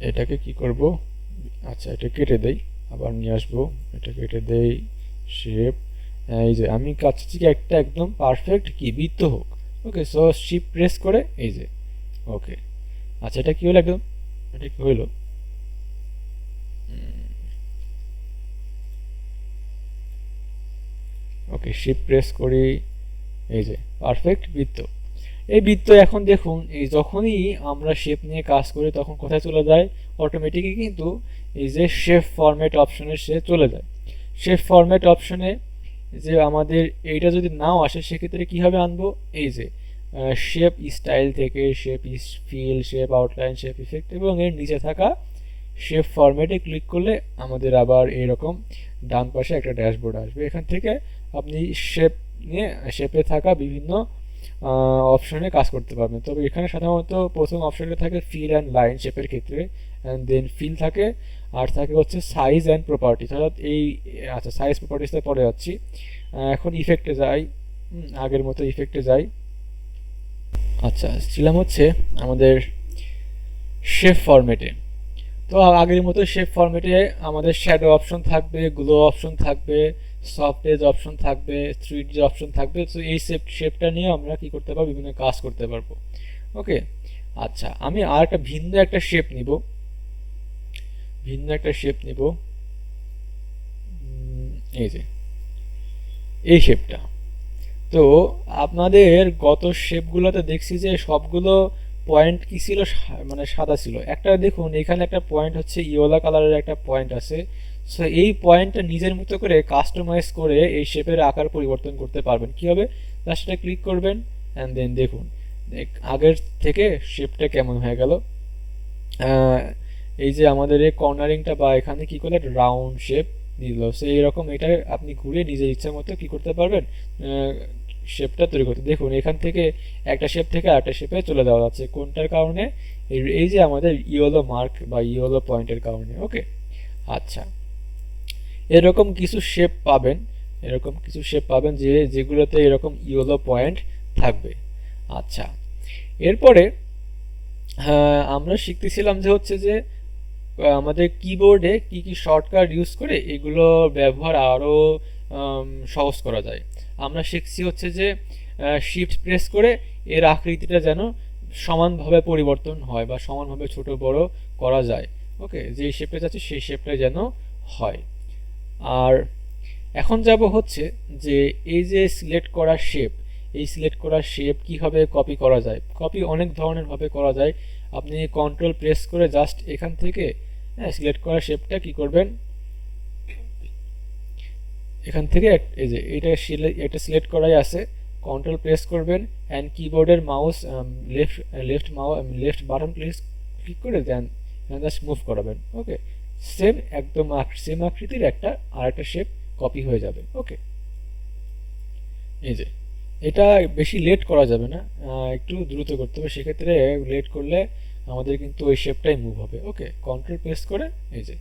এটাকে কি করব, আচ্ছা এটা কেটে দেই, আবার নিয়ে আসবো, এটা কেটে দেই, শেপ, এই যে আমি কাছাকাছি একটা একদম পারফেক্ট কি বৃত্ত হোক। ওকে, সো শিফট প্রেস করে এই যে। ওকে, আচ্ছা, এটা কি হলো একদম, এটা কি হলো, ওকে শিফট প্রেস করি, এই যে পারফেক্ট বৃত্ত। এই বৃত্ত এখন দেখুন, এই যখনই আমরা শেপ নিয়ে কাজ করি তখন কোথায় চলে যায়, অটোমেটিকই কিন্তু এই যে শেপ ফরম্যাট অপশনে সে চলে যায়। শেপ ফরম্যাট অপশনে যে আমাদের এইটা যদি নাও আসে, সেক্ষেত্রে কীভাবে আনবো, এই যে শেপ স্টাইল থেকে shape feel, shape outline, shape effect এবং এর নিচে থাকা শেপ ফরম্যাটে ক্লিক করলে আমাদের আবার এরকম ডান পাশে একটা ড্যাশবোর্ড আসবে। এখান থেকে আপনি শেপ নিয়ে শেপে থাকা বিভিন্ন অপশনে কাজ করতে পারবেন। তবে এখানে সাধারণত প্রথম অপশনে থাকে ফিল অ্যান্ড লাইন শেপের ক্ষেত্রে, অ্যান্ড দেন ফিল থাকে, আর থাকে হচ্ছে সাইজ অ্যান্ড প্রপার্টিস, অর্থাৎ এই আচ্ছা সাইজ প্রপার্টিসে পরে যাচ্ছি। এখন ইফেক্টে যাই, আগের মতো ইফেক্টে যাই। আচ্ছা ছিলাম হচ্ছে আমাদের শেপ ফরম্যাটে। তো আগের মতো শেপ ফরম্যাটে আমাদের শ্যাডো অপশন থাকবে, গ্লো অপশন থাকবে, সফট এজ অপশন থাকবে, 3D অপশন থাকবে। তো এই শেপটা নিয়ে আমরা কি করতে পারবো, বিভিন্ন কাজ করতে পারবো। ওকে, আচ্ছা আমি আর একটা ভিন্ন একটা শেপ নিব, এই যে এই শেপটা। তো আপনাদের গত শেপগুলোতে দেখছি যে সবগুলো পয়েন্ট কি ছিল, মানে সাদা ছিল। একটা দেখুন এখানে একটা পয়েন্ট হচ্ছে ইয়েলো কালারের একটা পয়েন্ট আছে। সো এই পয়েন্টটা নিজের মতো করে কাস্টমাইজ করে এই শেপের আকার পরিবর্তন করতে পারবেন। কীভাবে, জাস্ট এটা ক্লিক করবেন অ্যান্ড দেন দেখুন আগের থেকে শেপটা কেমন হয়ে গেল। এই যে আমাদের এই কর্নারিংটা বা এখানে কি করলে রাউন্ড শেপ দিল। সো এইরকম এটা আপনি ঘুরে নিজের ইচ্ছা মতো কি করতে পারবেন, শেপটা তৈরি করতে। দেখুন এখান থেকে একটা শেপ থেকে আরেকটা শেপে চলে যাওয়া যাচ্ছে, কোনটার কারণে, এই যে আমাদের ইয়েলো মার্ক বা ইয়েলো পয়েন্টের কারণে। ওকে, আচ্ছা এরকম কিছু শেপ পাবেন, যেগুলোতে এরকম ইয়েলো পয়েন্ট থাকবে। আচ্ছা এরপরে আমরা শিখতেছিলাম যে হচ্ছে যে আমাদের কিবোর্ডে কি কি শর্টকাট ইউজ করে এগুলো ব্যবহার আরও সহজ করা যায়। আমরা শিখছি হচ্ছে যে শিফট প্রেস করে এর আকৃতিটা যেন সমানভাবে পরিবর্তন হয় বা সমানভাবে ছোট বড় করা যায়। ওকে, যেই শেপটা চাচ্ছি সেই শেপটা যেন হয়। আর এখন যাব হচ্ছে যে এই যে সিলেক্ট করা শেপ, এই সিলেক্ট করা শেপ কীভাবে কপি করা যায়। কপি অনেক ধরনের ভাবে করা যায়। আপনি কন্ট্রোল প্রেস করে জাস্ট এখান থেকে সিলেক্ট করা শেপটা কি করবেন, এখান থেকে এই যে এটা সিলেক্ট করাই আছে, কন্ট্রোল প্রেস করবেন অ্যান্ড কিবোর্ডের মাউস লেফট বাটন ক্লিক করে দেন, জাস্ট মুভ করাবেন। ওকে, সেম একদম সেম আকৃতির আরেকটা শেপ কপি হয়ে যাবে। ওকে, এই যে এটা বেশি লেট করা যাবে না, একটু দ্রুত করতে হবে, সেক্ষেত্রে লেট করলে আমাদের কিন্তু ওই শেপটাই মুভ হবে। ওকে, কন্ট্রোল প্রেস করে এই যে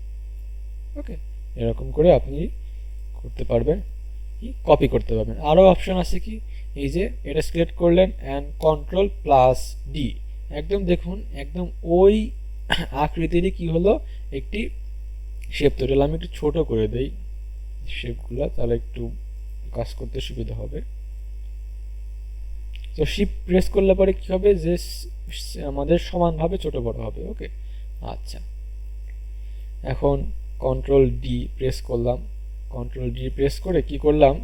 ওকে এরকম করে আপনি করতে পারবেন, কি কপি করতে পারবেন। আরও অপশন আছে কি, এই যে এটা সিলেক্ট করলেন অ্যান্ড কন্ট্রোল প্লাস ডি, একদম দেখুন একদম ওই আকৃতিরই কি হলো একটি শেপ তৈরি হলো। আমি একটু ছোট করে দেই শেপগুলো, তাহলে একটু কাজ করতে সুবিধা হবে। তো শিফট প্রেস করলে পরে কি হবে, যে আমাদের সমানভাবে ছোট বড় হবে। ওকে, আচ্ছা এখন কন্ট্রোল ডি প্রেস করলাম, কন্ট্রোল ডি প্রেস করে কি করলাম,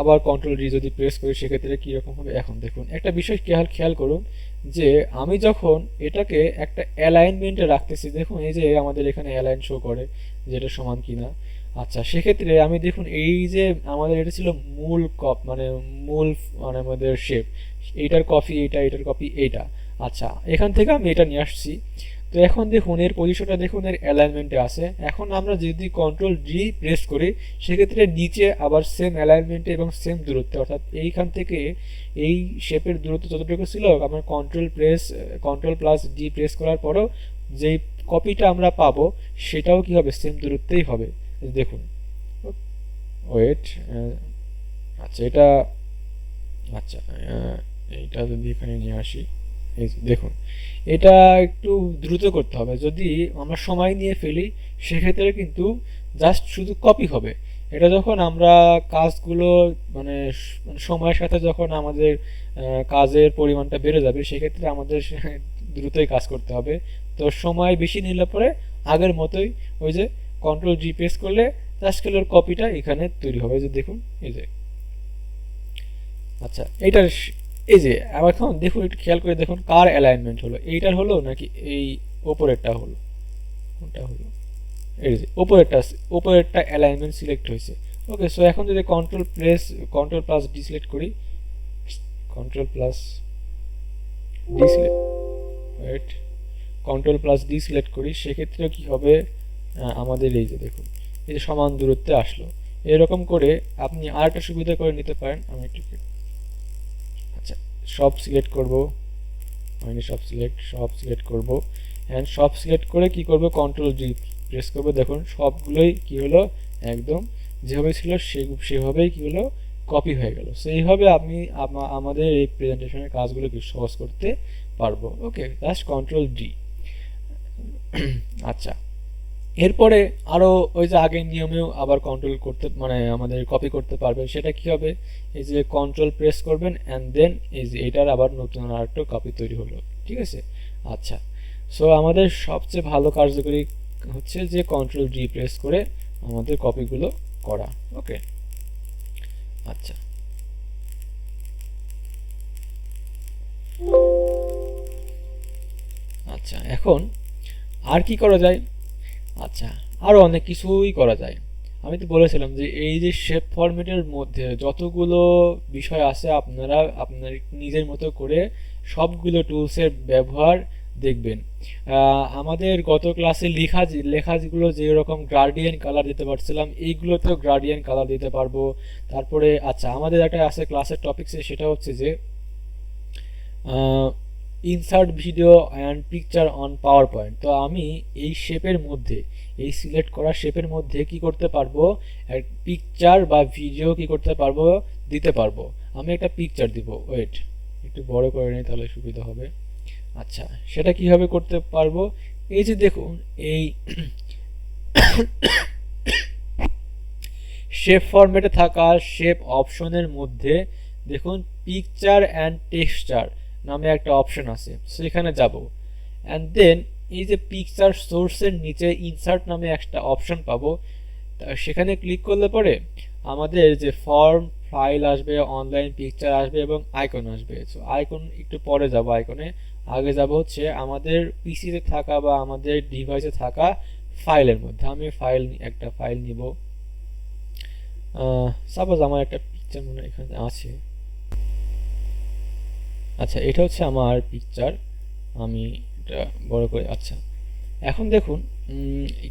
আবার কন্ট্রোল ডি যদি প্রেস করি সেক্ষেত্রে কীরকম হবে। এখন দেখুন একটা বিষয় খেয়াল করুন, যে আমি যখন এটাকে একটা অ্যালাইনমেন্টে রাখতেছি, দেখুন এই যে আমাদের এখানে অ্যালাইন শো করে যে এটা সমান কিনা। আচ্ছা সেক্ষেত্রে আমি দেখুন এই যে আমাদের এটা ছিল মূল মানে আমাদের শেপ, এইটার কপি এটার কপি এইটা। আচ্ছা এখান থেকে আমি এটা নিয়ে আসছি। তো এখন দেখুন এর পজিশনটা দেখুন এর অ্যালাইনমেন্টে আছে। এখন আমরা যদি কন্ট্রোল ডি প্রেস করি সেক্ষেত্রে নিচে আবার সেম অ্যালাইনমেন্টে এবং সেম দূরত্বে, অর্থাৎ এইখান থেকে এই শেপের দূরত্ব যতটুকু ছিল আমার কন্ট্রোল প্লাস ডি প্রেস করার পরও যেই কপিটা আমরা পাবো সেটাও কি হবে, সেম দূরত্বেই হবে। দেখুন ওয়েট, আচ্ছা এইটা যদি এখানে নিয়ে আসি, এই দেখুন এটা একটু দ্রুত করতে হবে। যদি আমরা সময় নিয়ে ফেলি সেক্ষেত্রে কিন্তু জাস্ট শুধু কপি হবে। এটা যখন আমরা কাজগুলো মানে সময়ের সাথে যখন আমাদের কাজের পরিমাণটা বেড়ে যাবে সেক্ষেত্রে আমাদের দ্রুতই কাজ করতে হবে। তো সময় বেশি নিলে পরে আগের মতোই ওই যে কন্ট্রোল জি প্রেস করলে জাস্ট খেলোর কপিটা এখানে তৈরি হবে। যে দেখুন এই যে আচ্ছা এইটার এই যে আবার এখন দেখুন একটু খেয়াল করে দেখুন কার অ্যালাইনমেন্ট হলো, এইটার হলো নাকি এই ওপরেরটা হলো, কোনটা হলো, এই যে ওপরেরটা অ্যালাইনমেন্ট সিলেক্ট হয়েছে। ওকে, সো এখন যদি কন্ট্রোল প্লাস ডি সিলেক্ট করি, কন্ট্রোল প্লাস ডি সিলেক্ট করি সেক্ষেত্রেও কি হবে, আমাদের এই যে দেখুন এই যে সমান দূরত্বে আসলো। এরকম করে আপনি আরেকটা সুবিধা করে নিতে পারেন। আমি একটু আচ্ছা সব সিলেক্ট করব, সব সিলেক্ট করব অ্যান্ড সব সিলেক্ট করে কি করব, কন্ট্রোল জি প্রেস করব। দেখুন সবগুলোই কি হলো, একদম যেভাবে ছিল সেভাবেই কি হলো, কপি হয়ে গেল। সো এইভাবে আমি আমাদের এই প্রেজেন্টেশনের কাজগুলো কি সহজ করতে পারবো। ওকে, জাস্ট কন্ট্রোল ডি। আচ্ছা, এরপরে আরও ওই যে আগের নিয়মেও আবার কন্ট্রোল করতে মানে আমাদের কপি করতে পারবে। সেটা কি হবে, এই যে কন্ট্রোল প্রেস করবেন অ্যান্ড দেন এই যে এটার আবার নতুন আরেকটা কপি তৈরি হলো। ঠিক আছে, আচ্ছা। সো আমাদের সবচেয়ে ভালো কার্যকরী হচ্ছে যে কন্ট্রোল ডি প্রেস করে আমাদের কপিগুলো করা। ওকে, আচ্ছা। আচ্ছা, এখন আর কি করা যায়? আচ্ছা, আরও অনেক কিছুই করা যায়। আমি তো বলেছিলাম যে এই যে শেপ ফরম্যাটের মধ্যে যতগুলো বিষয় আছে আপনারা আপনার নিজের মতো করে সবগুলো টুলসের ব্যবহার দেখবেন। আমাদের গত ক্লাসে লেখাগুলো যেরকম গ্রাডিয়েন্ট কালার দিতে পারছিলাম, এইগুলোতেও গ্রাডিয়েন্ট কালার দিতে পারবো। তারপরে আচ্ছা, আমাদের একটা আছে ক্লাসের টপিকসে, সেটা হচ্ছে যে insert video and picture on power point. তো আমি এই শেপের মধ্যে, এই সিলেক্ট করা শেপের মধ্যে কি করতে পারবো, পিকচার বা ভিডিও কি করতে পারবো, দিতে পারবো। আমি একটা পিকচার দিব, ওয়েট একটু বড় করে নিই তাহলে সুবিধা হবে। আচ্ছা, সেটা কিভাবে করতে পারবো, এই যে দেখুন এই শেপ ফরম্যাটে থাকা শেপ অপশনের মধ্যে দেখুন পিকচার অ্যান্ড টেক্সচার নামে একটা অপশন আছে। সেখানে যাব অ্যান্ড দেন এই যে পিকচার সোর্সের নিচে ইনসার্ট নামে একটা অপশন পাবো। সেখানে ক্লিক করলে পরে আমাদের যে ফর্ম ফাইল আসবে, অনলাইন পিকচার আসবে এবং আইকন আসবে। সো আইকন একটু পরে যাব, আইকনে আগে যাব হচ্ছে আমাদের পিসিতে থাকা বা আমাদের ডিভাইসে থাকা ফাইলের মধ্যে। আমি একটা ফাইল নিব। সাপোজ আমার একটা পিকচার মনে হয় এখানে আছে। আচ্ছা, এটা হচ্ছে আমার পিকচার, আমি এটা বড় করে। আচ্ছা, এখন দেখুন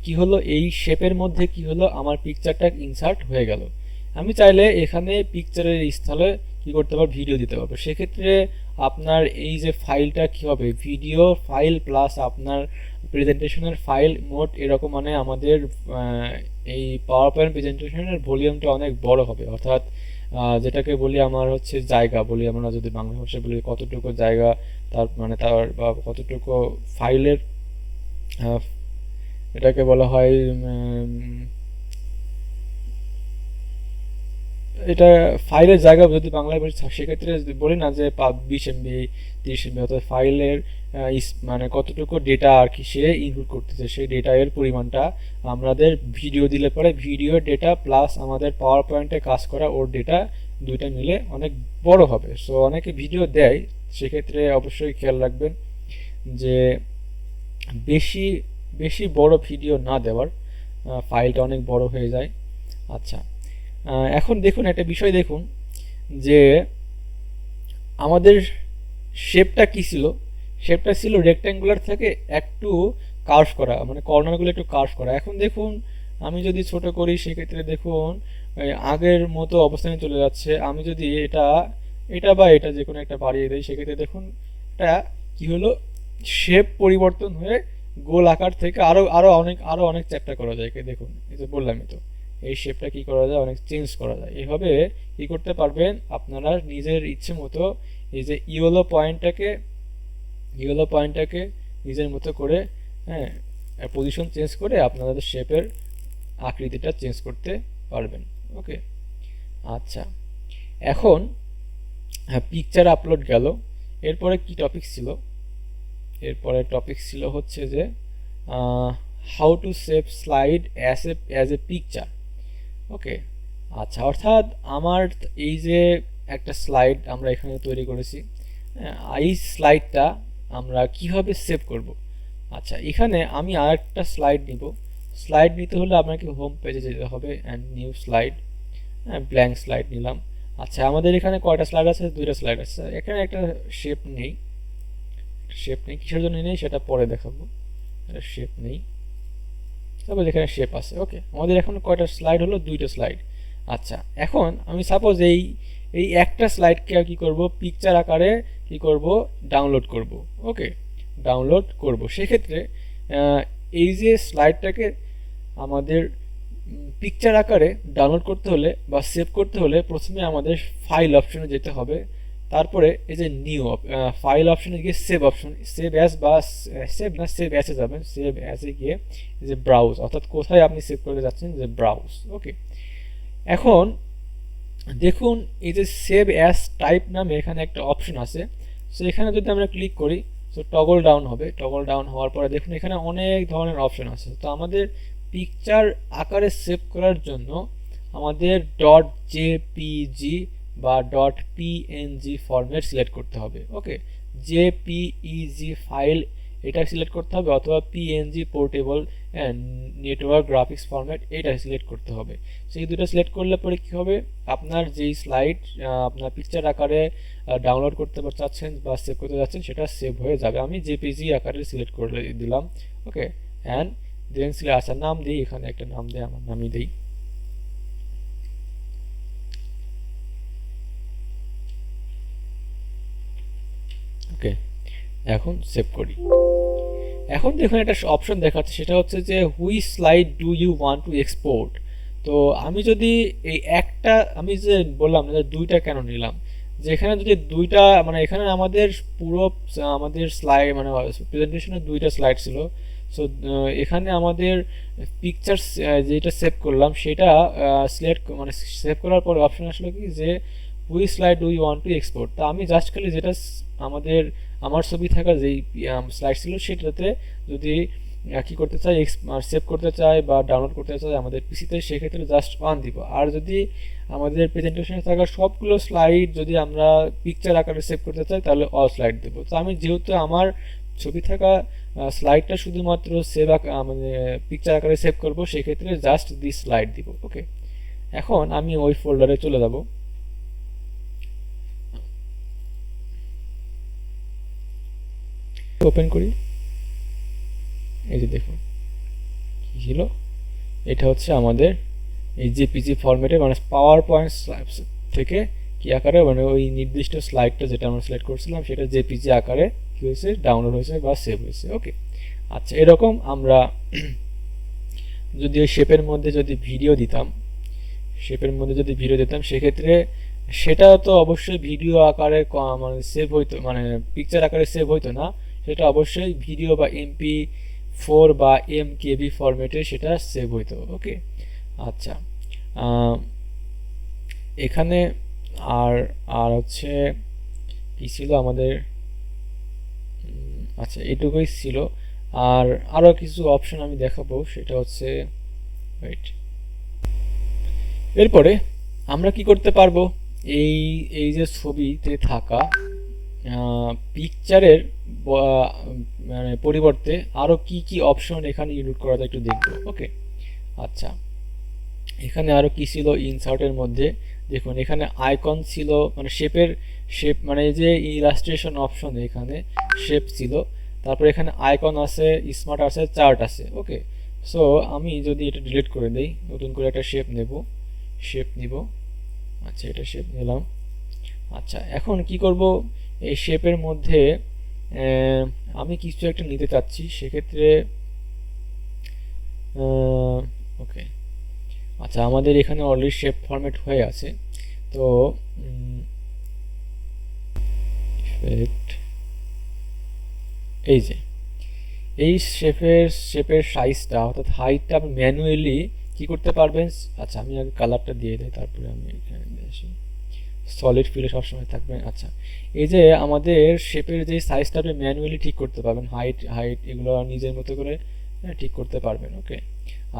কি হলো, এই শেপের মধ্যে কি হলো, আমার পিকচারটা ইনসার্ট হয়ে গেল। আমি চাইলে এখানে পিকচারের স্থলে কি করতে পারবো, ভিডিও দিতে পারবো। সেক্ষেত্রে আপনার এই যে ফাইলটা কি হবে, ভিডিও ফাইল প্লাস আপনার প্রেজেন্টেশনের ফাইল, মোট এরকম মানে আমাদের এই পাওয়ার পয়েন্ট প্রেজেন্টেশনের ভলিউমটা অনেক বড় হবে। অর্থাৎ যেটাকে বলি আমার হচ্ছে জায়গা বলি আমরা যদি বাংলা ভাষায় বলি, কতটুকু জায়গা তার মানে তার বা কতটুকু ফাইলের, এটাকে বলা হয় এটা ফাইলের জায়গা যদি বাংলায় বলি, সেক্ষেত্রে বলি না যে 20 MB 30 MB, অর্থাৎ ফাইলের মানে কতটুকু ডেটা আর কি সে ইনক্লুড করতেছে, সেই ডেটা এর পরিমাণটা আমাদের ভিডিও দিলে পরে ভিডিও ডেটা প্লাস আমাদের পাওয়ার পয়েন্টে কাজ করা ওর ডেটা, দুইটা মিলে অনেক বড় হবে। সো অনেকে ভিডিও দেয়, সেক্ষেত্রে অবশ্যই খেয়াল রাখবেন যে বেশি বেশি বড় ভিডিও না দেওয়ার, ফাইলটা অনেক বড় হয়ে যায়। আচ্ছা, এখন দেখুন একটা বিষয় দেখুন যে আমাদের শেপটা কি ছিল, শেপটা ছিল রেক্ট্যাঙ্গুলার থেকে একটু কার্ভ করা, মানে কর্নারগুলো একটু কার্ভ করা। এখন দেখুন আমি যদি ছোট করি সেক্ষেত্রে দেখুন আগের মতো অবস্থানে চলে যাচ্ছে। আমি যদি এটা এটা বা এটা যে কোনো একটা বাড়িয়ে দিই, সেক্ষেত্রে দেখুন এটা কি হলো, শেপ পরিবর্তন হয়ে গোল আকার থেকে আরো অনেক চ্যাপ্টা করা যায়। দেখুন এই যে বললামই তো, এই শেপটা কি করা যায়, অনেক চেঞ্জ করা যায়। এইভাবে কি করতে পারবেন আপনারা নিজের ইচ্ছে মতো, এই যে ইয়েলো পয়েন্টটাকে নিজের মতো করে, হ্যাঁ, পজিশন চেঞ্জ করে আপনাদের শেপের আকৃতিটা চেঞ্জ করতে পারবেন। ওকে, আচ্ছা। এখন হ্যাঁ, পিকচার আপলোড গেল। এরপরে কি টপিক ছিল, এরপরে টপিক ছিল হচ্ছে যে how to save slide as a picture. Okay, আচ্ছা, অর্থাৎ আমার এই যে একটা স্লাইড আমরা এখানে তৈরি করেছি, এই স্লাইডটা আমরা কিভাবে সেভ করব। আচ্ছা, এখানে আমি আরেকটা স্লাইড নিব। স্লাইড নিতে হলে আপনাকে হোম পেজে যেতে হবে and new slide, blank slide নিলাম। আচ্ছা, আমাদের এখানে কয়টা স্লাইড আছে, দুইটা স্লাইড আছে। এখানে একটা শেপ নেই, কিসের জন্য নেই সেটা পরে দেখাবো। শেপ নেই, তারপর এখানে শেপ আছে। ওকে, আমাদের এখন কয়টা স্লাইড হলো, দুইটা স্লাইড। আচ্ছা, এখন আমি সাপোজ এই একটা স্লাইডকে কি করব, পিকচার আকারে কি করব, ডাউনলোড করব। ওকে, ডাউনলোড করব। সেক্ষেত্রে এই যে স্লাইডটাকে আমাদের পিকচার আকারে ডাউনলোড করতে হলে বা সেভ করতে হলে প্রথমে আমাদের ফাইল অপশনে যেতে হবে। তারপরে এই যে নিউ ফাইল অপশনে গিয়ে সেভ অপশন, সেভ অ্যাজ বা সেভ অ্যাসে যাবেন। সেভ অ্যাসে গিয়ে যে ব্রাউজ, অর্থাৎ কোথায় আপনি সেভ করতে যাচ্ছেন, যে ব্রাউজ। ওকে, এখন দেখুন এই যে সেভ অ্যাজ টাইপ নামে এখানে একটা অপশন আছে। সো এখানে যদি আমরা ক্লিক করি, সো টগল ডাউন হবে। টগল ডাউন হওয়ার পরে দেখুন এখানে অনেক ধরনের অপশন আছে। তো আমাদের পিকচার আকারে সেভ করার জন্য আমাদের ডট জেপিজি বা ডট পিএনজি ফরম্যাট সিলেক্ট করতে হবে। ওকে, জেপিইজি ফাইল এটা সিলেক্ট করতে হবে, অথবা PNG portable network graphics format এটা সিলেক্ট করতে হবে। সেই দুটো সিলেক্ট করলে পরে কী হবে, আপনার যেই স্লাইড আপনার পিকচার আকারে ডাউনলোড করতে চাচ্ছেন বা সেভ করতে যাচ্ছেন সেটা সেভ হয়ে যাবে। আমি জেপিজি আকারে সিলেক্ট করে দিলাম। ওকে, অ্যান্ড দেন আচ্ছা নাম দিই, এখানে একটা নাম দিই, আমার নামই দিই। ওকে, এখন সেভ করি। এখন দেখুন একটা অপশন দেখাচ্ছে, সেটা হচ্ছে যে which slide do you want to export. তো আমি যদি এই একটা, আমি যে বললাম যে দুইটা কেন নিলাম, যে এখানে যদি দুইটা, মানে এখানে আমাদের পুরো আমাদের স্লাইড মানে প্রেজেন্টেশনের দুইটা স্লাইড ছিল। সো এখানে আমাদের পিকচার যেটা সেভ করলাম সেটা সিলেক্ট মানে সেভ করার পরে অপশন আসলো কি যে which slide do you want to export. তা আমি জাস্ট খালি যেটা আমাদের আমার ছবি থাকা যেই স্লাইড ছিল সেটাতে যদি কি করতে চাই, সেভ করতে চাই বা ডাউনলোড করতে চাই আমাদের পিসিতে, সেক্ষেত্রে জাস্ট ওয়ান দিব। আর যদি আমাদের প্রেজেন্টেশনে থাকা সবগুলো স্লাইড যদি আমরা পিকচার আকারে সেভ করতে চাই তাহলে অল স্লাইড দেবো। তো আমি যেহেতু আমার ছবি থাকা স্লাইডটা শুধুমাত্র সেভ মানে পিকচার আকারে সেভ করব, সেক্ষেত্রে জাস্ট দি স্লাইড দিব। ওকে, এখন আমি ওই ফোল্ডারে চলে যাব। ওপেন করি, এই যে দেখুন কি ছিল, এটা হচ্ছে আমাদের এই জেপিজি ফরম্যাটে মানে পাওয়ার পয়েন্ট থেকে কি আকারে মানে ওই নির্দিষ্ট স্লাইডটা যেটা আমরা সিলেক্ট করছিলাম সেটা জেপিজি আকারে কি হয়েছে, ডাউনলোড হয়েছে বা সেভ হয়েছে। ওকে, আচ্ছা এরকম আমরা যদি ওই শেপের মধ্যে যদি ভিডিও দিতাম, সেক্ষেত্রে সেটা তো অবশ্যই ভিডিও আকারে মানে সেভ হইতো, মানে পিকচার আকারে সেভ হইতো না, সেটা অবশ্যই ভিডিও বা MP4 বা MKB ফরম্যাটে সেটা সেভ হইতো। ওকে, আচ্ছা এখানে আর আর হচ্ছে কি ছিল আমাদের, আচ্ছা এটুকুই ছিল। আর আরও কিছু অপশন আমি দেখাবো, সেটা হচ্ছে ওয়েট। এরপরে আমরা কি করতে পারবো, এই এই যে ছবিতে থাকা পিকচারের মানে পরিবর্তে আরও কি কি অপশন এখানে ইনক্লুড করা যায় একটু দেখবো। ওকে, আচ্ছা এখানে আরও কি ছিল ইনসার্টের মধ্যে, দেখুন এখানে আইকন ছিল, মানে শেপ মানে এই যে ইলাস্ট্রেশন অপশন, এখানে শেপ ছিল, তারপর এখানে আইকন আছে, স্মার্ট আছে, চার্ট আছে। ওকে, সো আমি যদি এটা ডিলিট করে দেই, নতুন করে একটা শেপ নিব। আচ্ছা এটা শেপ নিলাম। আচ্ছা এখন কি করব, এই শেপের মধ্যে আমি কিছু একটা নিতে চাচ্ছি, সেক্ষেত্রে ওকে আচ্ছা আমাদের এখানে অলরেডি শেপ ফরম্যাট হয়ে আছে। তো এই যে এই শেপের সাইজটা অর্থাৎ হাইটটা আপনি ম্যানুয়ালি কি করতে পারবেন। আচ্ছা আমি আগে কালারটা দিয়ে দিই, তারপরে আমি এখানে আসি, সলিড ফিলে সবসময় থাকবেন। আচ্ছা এই যে আমাদের শেপের যে সাইজটা আপনি ম্যানুয়ালি ঠিক করতে পারবেন, হাইট এগুলো নিজের মতো করে ঠিক করতে পারবেন। ওকে,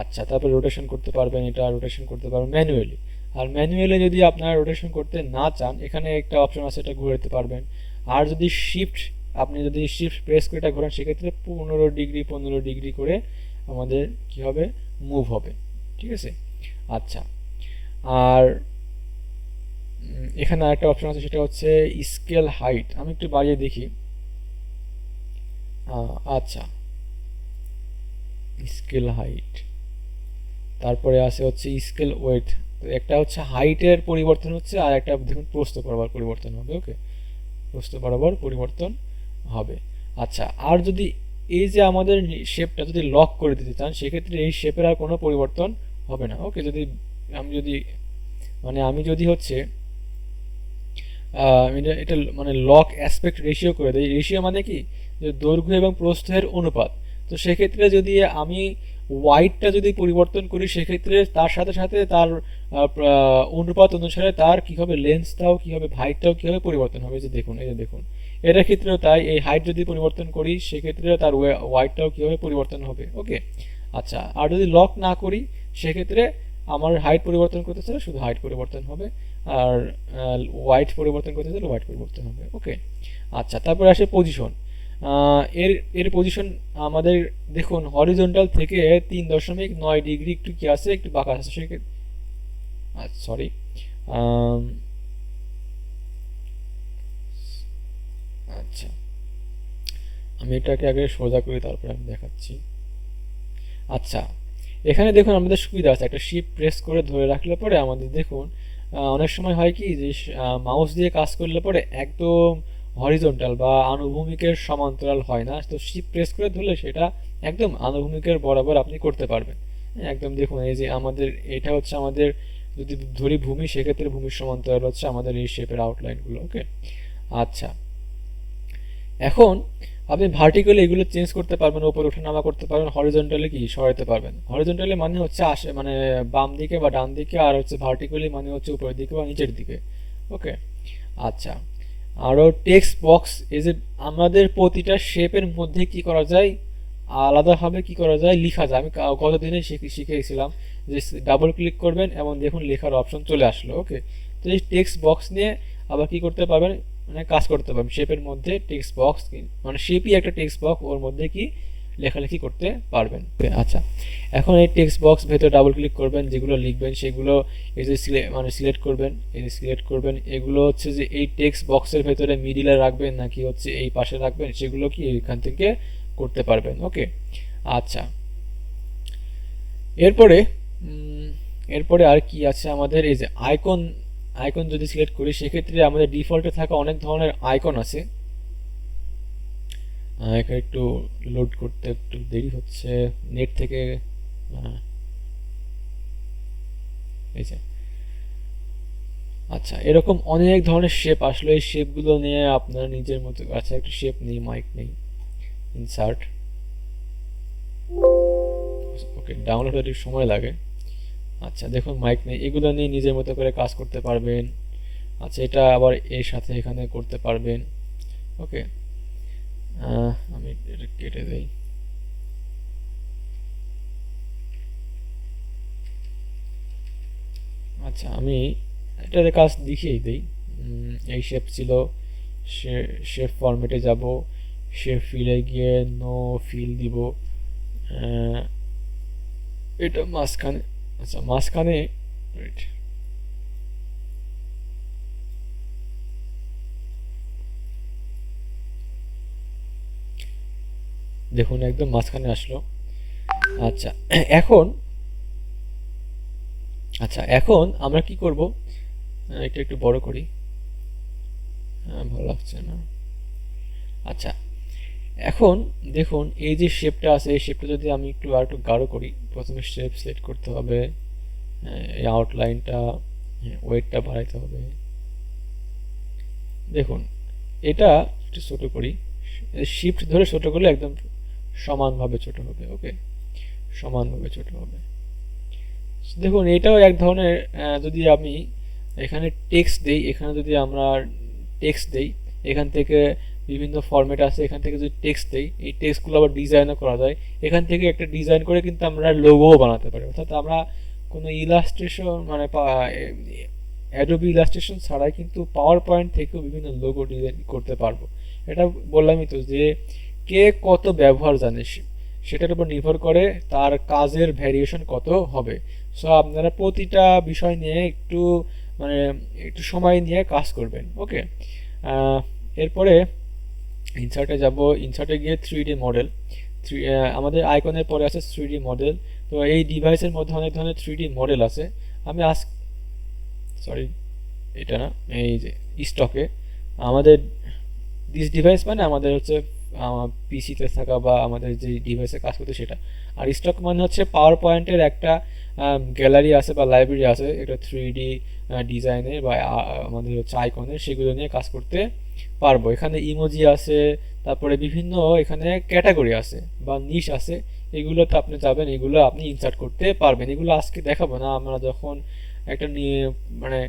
আচ্ছা তারপর রোটেশন করতে পারবেন, এটা রোটেশন করতে পারবেন ম্যানুয়ালি। আর ম্যানুয়ালি যদি আপনারা রোটেশন করতে না চান, এখানে একটা অপশন আছে, এটা ঘুরাতে পারবেন। আর যদি আপনি যদি শিফট প্রেস করে এটা ঘোরান, সেক্ষেত্রে 15 ডিগ্রি করে আমাদের কি হবে, মুভ হবে। ঠিক আছে, আচ্ছা আর এখানে আরেকটা অপশন আছে, সেটা হচ্ছে স্কেল হাইট। আমি একটু বাড়িয়ে দেখি। আচ্ছা স্কেল হাইট, তারপরে আছে হচ্ছে স্কেল ওয়েট। তো একটা হচ্ছে হাইটের পরিবর্তন হচ্ছে, আর একটা দেখুন প্রস্থ বরাবর পরিবর্তন হবে। ওকে, প্রস্থ বরাবর পরিবর্তন হবে। আচ্ছা, আর যদি এই যে আমাদের শেপটা যদি লক করে দিতে চান, সেক্ষেত্রে এই শেপের আর কোনো পরিবর্তন হবে না। ওকে, যদি আমি যদি হচ্ছে এটা মানে লক অ্যাসপেক্ট রেশিও করে দেয়। রেশিও মানে কি, যে দৈর্ঘ্য এবং প্রস্থের অনুপাত। তো সেক্ষেত্রে যদি আমি ওয়াইডটা যদি পরিবর্তন করি, সেক্ষেত্রে তার সাথে সাথে তার অনুপাত অনুসারে তার কী হবে, লেন্সটাও কী হবে, হাইটটাও কী হবে, পরিবর্তন হবে। যে দেখুন, এই যে দেখুন, এটার ক্ষেত্রেও তাই, এই হাইট যদি পরিবর্তন করি সেক্ষেত্রে তার ওয়াইডটাও কীভাবে পরিবর্তন হবে। ওকে, আচ্ছা, আর যদি লক না করি সেক্ষেত্রে আমার হাইট পরিবর্তন করতে চাইলে শুধু হাইট পরিবর্তন হবে, আর ওয়াইড পরিবর্তন করতে চাইলে ওয়াইড পরিবর্তন হবে। ওকে, আচ্ছা, তারপরে আসে পজিশন। এর এর পজিশন আমাদের দেখুন হরিজন্টাল থেকে 3.9 ডিগ্রি একটু কি আছে, একটু বাঁকা আছে। সেক্ষেত্রে সরি, আচ্ছা, আমি এটাকে আগে সোজা করি, তারপরে আমি দেখাচ্ছি। আচ্ছা, এখানে দেখুন আমাদের সুবিধা আছে, একটা শিপ প্রেস করে ধরে রাখলে পরে আমাদের দেখুন অনেক সময় হয় কি, যে মাউস দিয়ে কাজ করলে পরে একদম হরিজন্টাল বা আনুভূমিকের সমান্তরাল হয় না। তো শিপ প্রেস করে ধরলে সেটা একদম আনুভূমিকের বরাবর আপনি করতে পারবেন। একদম দেখুন, এই যে আমাদের এটা হচ্ছে আমাদের, যদি ধরি ভূমি, সেক্ষেত্রে ভূমির সমান্তরাল হচ্ছে আমাদের এই শেপের আউটলাইনগুলো। ওকে, আচ্ছা, এখন আপনি ভার্টিক্যালি এগুলো চেঞ্জ করতে পারবেন, ওপরে ওঠানামা করতে পারবেন, হরিজন্টালি কি সরাতে পারবেন। হরিজন্টালি মানে হচ্ছে মানে বাম দিকে বা ডান দিকে, আর হচ্ছে ভার্টিক্যালি মানে হচ্ছে উপরের দিকে বা নিচের দিকে। ওকে, আচ্ছা, আরও টেক্সট বক্স, এই যে আমাদের প্রতিটা শেপের মধ্যে কি করা যায়, আলাদাভাবে কি করা যায়, লেখা যায়। আমি গত দিনে শিখেছিলাম যে ডাবল ক্লিক করবেন এবং দেখুন লেখার অপশন চলে আসলো। ওকে, তো এই টেক্সট বক্স নিয়ে আবার কি করতে পারবেন, মানে কাজ করতে পারবেন। শেপের মধ্যে টেক্সট বক্স, মানে শেপই একটা টেক্সট বক্স, ওর মধ্যে কি লেখালেখি করতে পারবেন। আচ্ছা, এখন এই টেক্সট বক্স ভেতরে ডাবল ক্লিক করবেন, যেগুলো লিখবেন সেগুলো এই যে সিলেক্ট করবেন, এই যে সিলেক্ট করবেন। এগুলো হচ্ছে যে এই টেক্সট বক্সের ভেতরে মিডিলে রাখবেন নাকি হচ্ছে এই পাশে রাখবেন, সেগুলো কি এখান থেকে করতে পারবেন। ওকে, আচ্ছা, এরপরে এরপরে আর কি আছে আমাদের, এই যে আইকন। আইকন যদি সিলেক্ট করি, সেক্ষেত্রে আমাদের ডিফল্টে থাকা অনেক ধরনের আইকন আছে। এখানে একটু লোড করতে একটু দেরি হচ্ছে নেট থেকে। এই যে, আচ্ছা, এরকম অনেক ধরনের শেপ আসলে, এই শেপগুলো নিয়ে আপনার নিজের মতো। আচ্ছা, একটা শেপ নেই, মাইক নেই, ইনসার্ট। ওকে, ডাউনলোড হতে একটু সময় লাগে। আচ্ছা, দেখুন মাইক নেই, এগুলো নিয়ে নিজের মতো করে কাজ করতে পারবেন। আচ্ছা, এটা আবার এর সাথে এখানে করতে পারবেন। ওকে, আমি এটা কেটে দেই। আচ্ছা, আমি এটার কাজ দেখিয়েই দিই। এই শেপ ছিল, শেপ ফরম্যাটে যাব, শেপ ফিলে গিয়ে নো ফিল দিব। এটা মাঝখানে, আচ্ছা মাঝখানে, রাইট, দেখুন একদম মাঝখানে আসলো। আচ্ছা, এখন এখন আমরা কি করব, এটা একটু বড় করি, ভালো লাগছে না। আচ্ছা, এখন দেখুন এই যে শেপটা আছে, এই শেপটা যদি আমি আর একটু গাঢ় করি, প্রথমে শেপ সিলেক্ট করতে হবে, এই আউটলাইনটা, ওয়েটটা বাড়াইতে হবে। দেখুন এটা একটু ছোট করি, শিফট ধরে ছোট করলে একদম সমানভাবে ছোট হবে। ওকে, সমানভাবে ছোট হবে। দেখুন এটাও এক ধরনের, যদি আমি এখানে টেক্সট দেই, এখানে যদি আমরা টেক্সট দেই, এখান থেকে বিভিন্ন ফরম্যাট আছে, এখান থেকে যদি টেক্সট দেই, এই টেক্সটগুলো আবার ডিজাইনও করা যায়। এখান থেকে একটা ডিজাইন করে কিন্তু আমরা লোগোও বানাতে পারি। অর্থাৎ আমরা কোনো ইলাস্ট্রেশন মানে অ্যাডোবি ইলাস্ট্রেশন ছাড়াই কিন্তু পাওয়ার পয়েন্ট থেকেও বিভিন্ন লোগো ডিজাইন করতে পারবো। এটা বললামই তো, যে কে কত ব্যবহার জানে সেটার উপর নির্ভর করে তার কাজের ভ্যারিয়েশন কত হবে। সো আপনারা প্রতিটা বিষয় নিয়ে একটু মানে একটু সময় নিয়ে কাজ করবেন। ওকে, এরপরে ইনসার্টে যাব, ইনসার্টে গিয়ে 3D মডেল। আমাদের আইকনের পরে আছে 3D মডেল। তো এই ডিভাইসের মধ্যে অনেক ধরনের 3D মডেল আছে। আমি আজ সরি এটা না, এই যে স্টকে আমাদের দিস ডিভাইস মানে আমাদের হচ্ছে পিসিতে থাকা বা আমাদের যে ডিভাইসে কাজ করতে সেটা। আর স্টক মানে হচ্ছে পাওয়ার পয়েন্টের একটা গ্যালারি আছে বা লাইব্রেরি আছে, এটা 3D ডিজাইনের বা আমাদের হচ্ছে আইকনের, সেগুলো নিয়ে কাজ করতে পারবো। এখানে ইমোজি আছে, তারপরে বিভিন্ন এখানে ক্যাটাগরি আছে বা নিশ আছে, এগুলোতে আপনি যাবেন, এগুলো আপনি ইনসার্ট করতে পারবেন। এগুলো আজকে দেখাবো না, আমরা যখন একটা নিয়ে মানে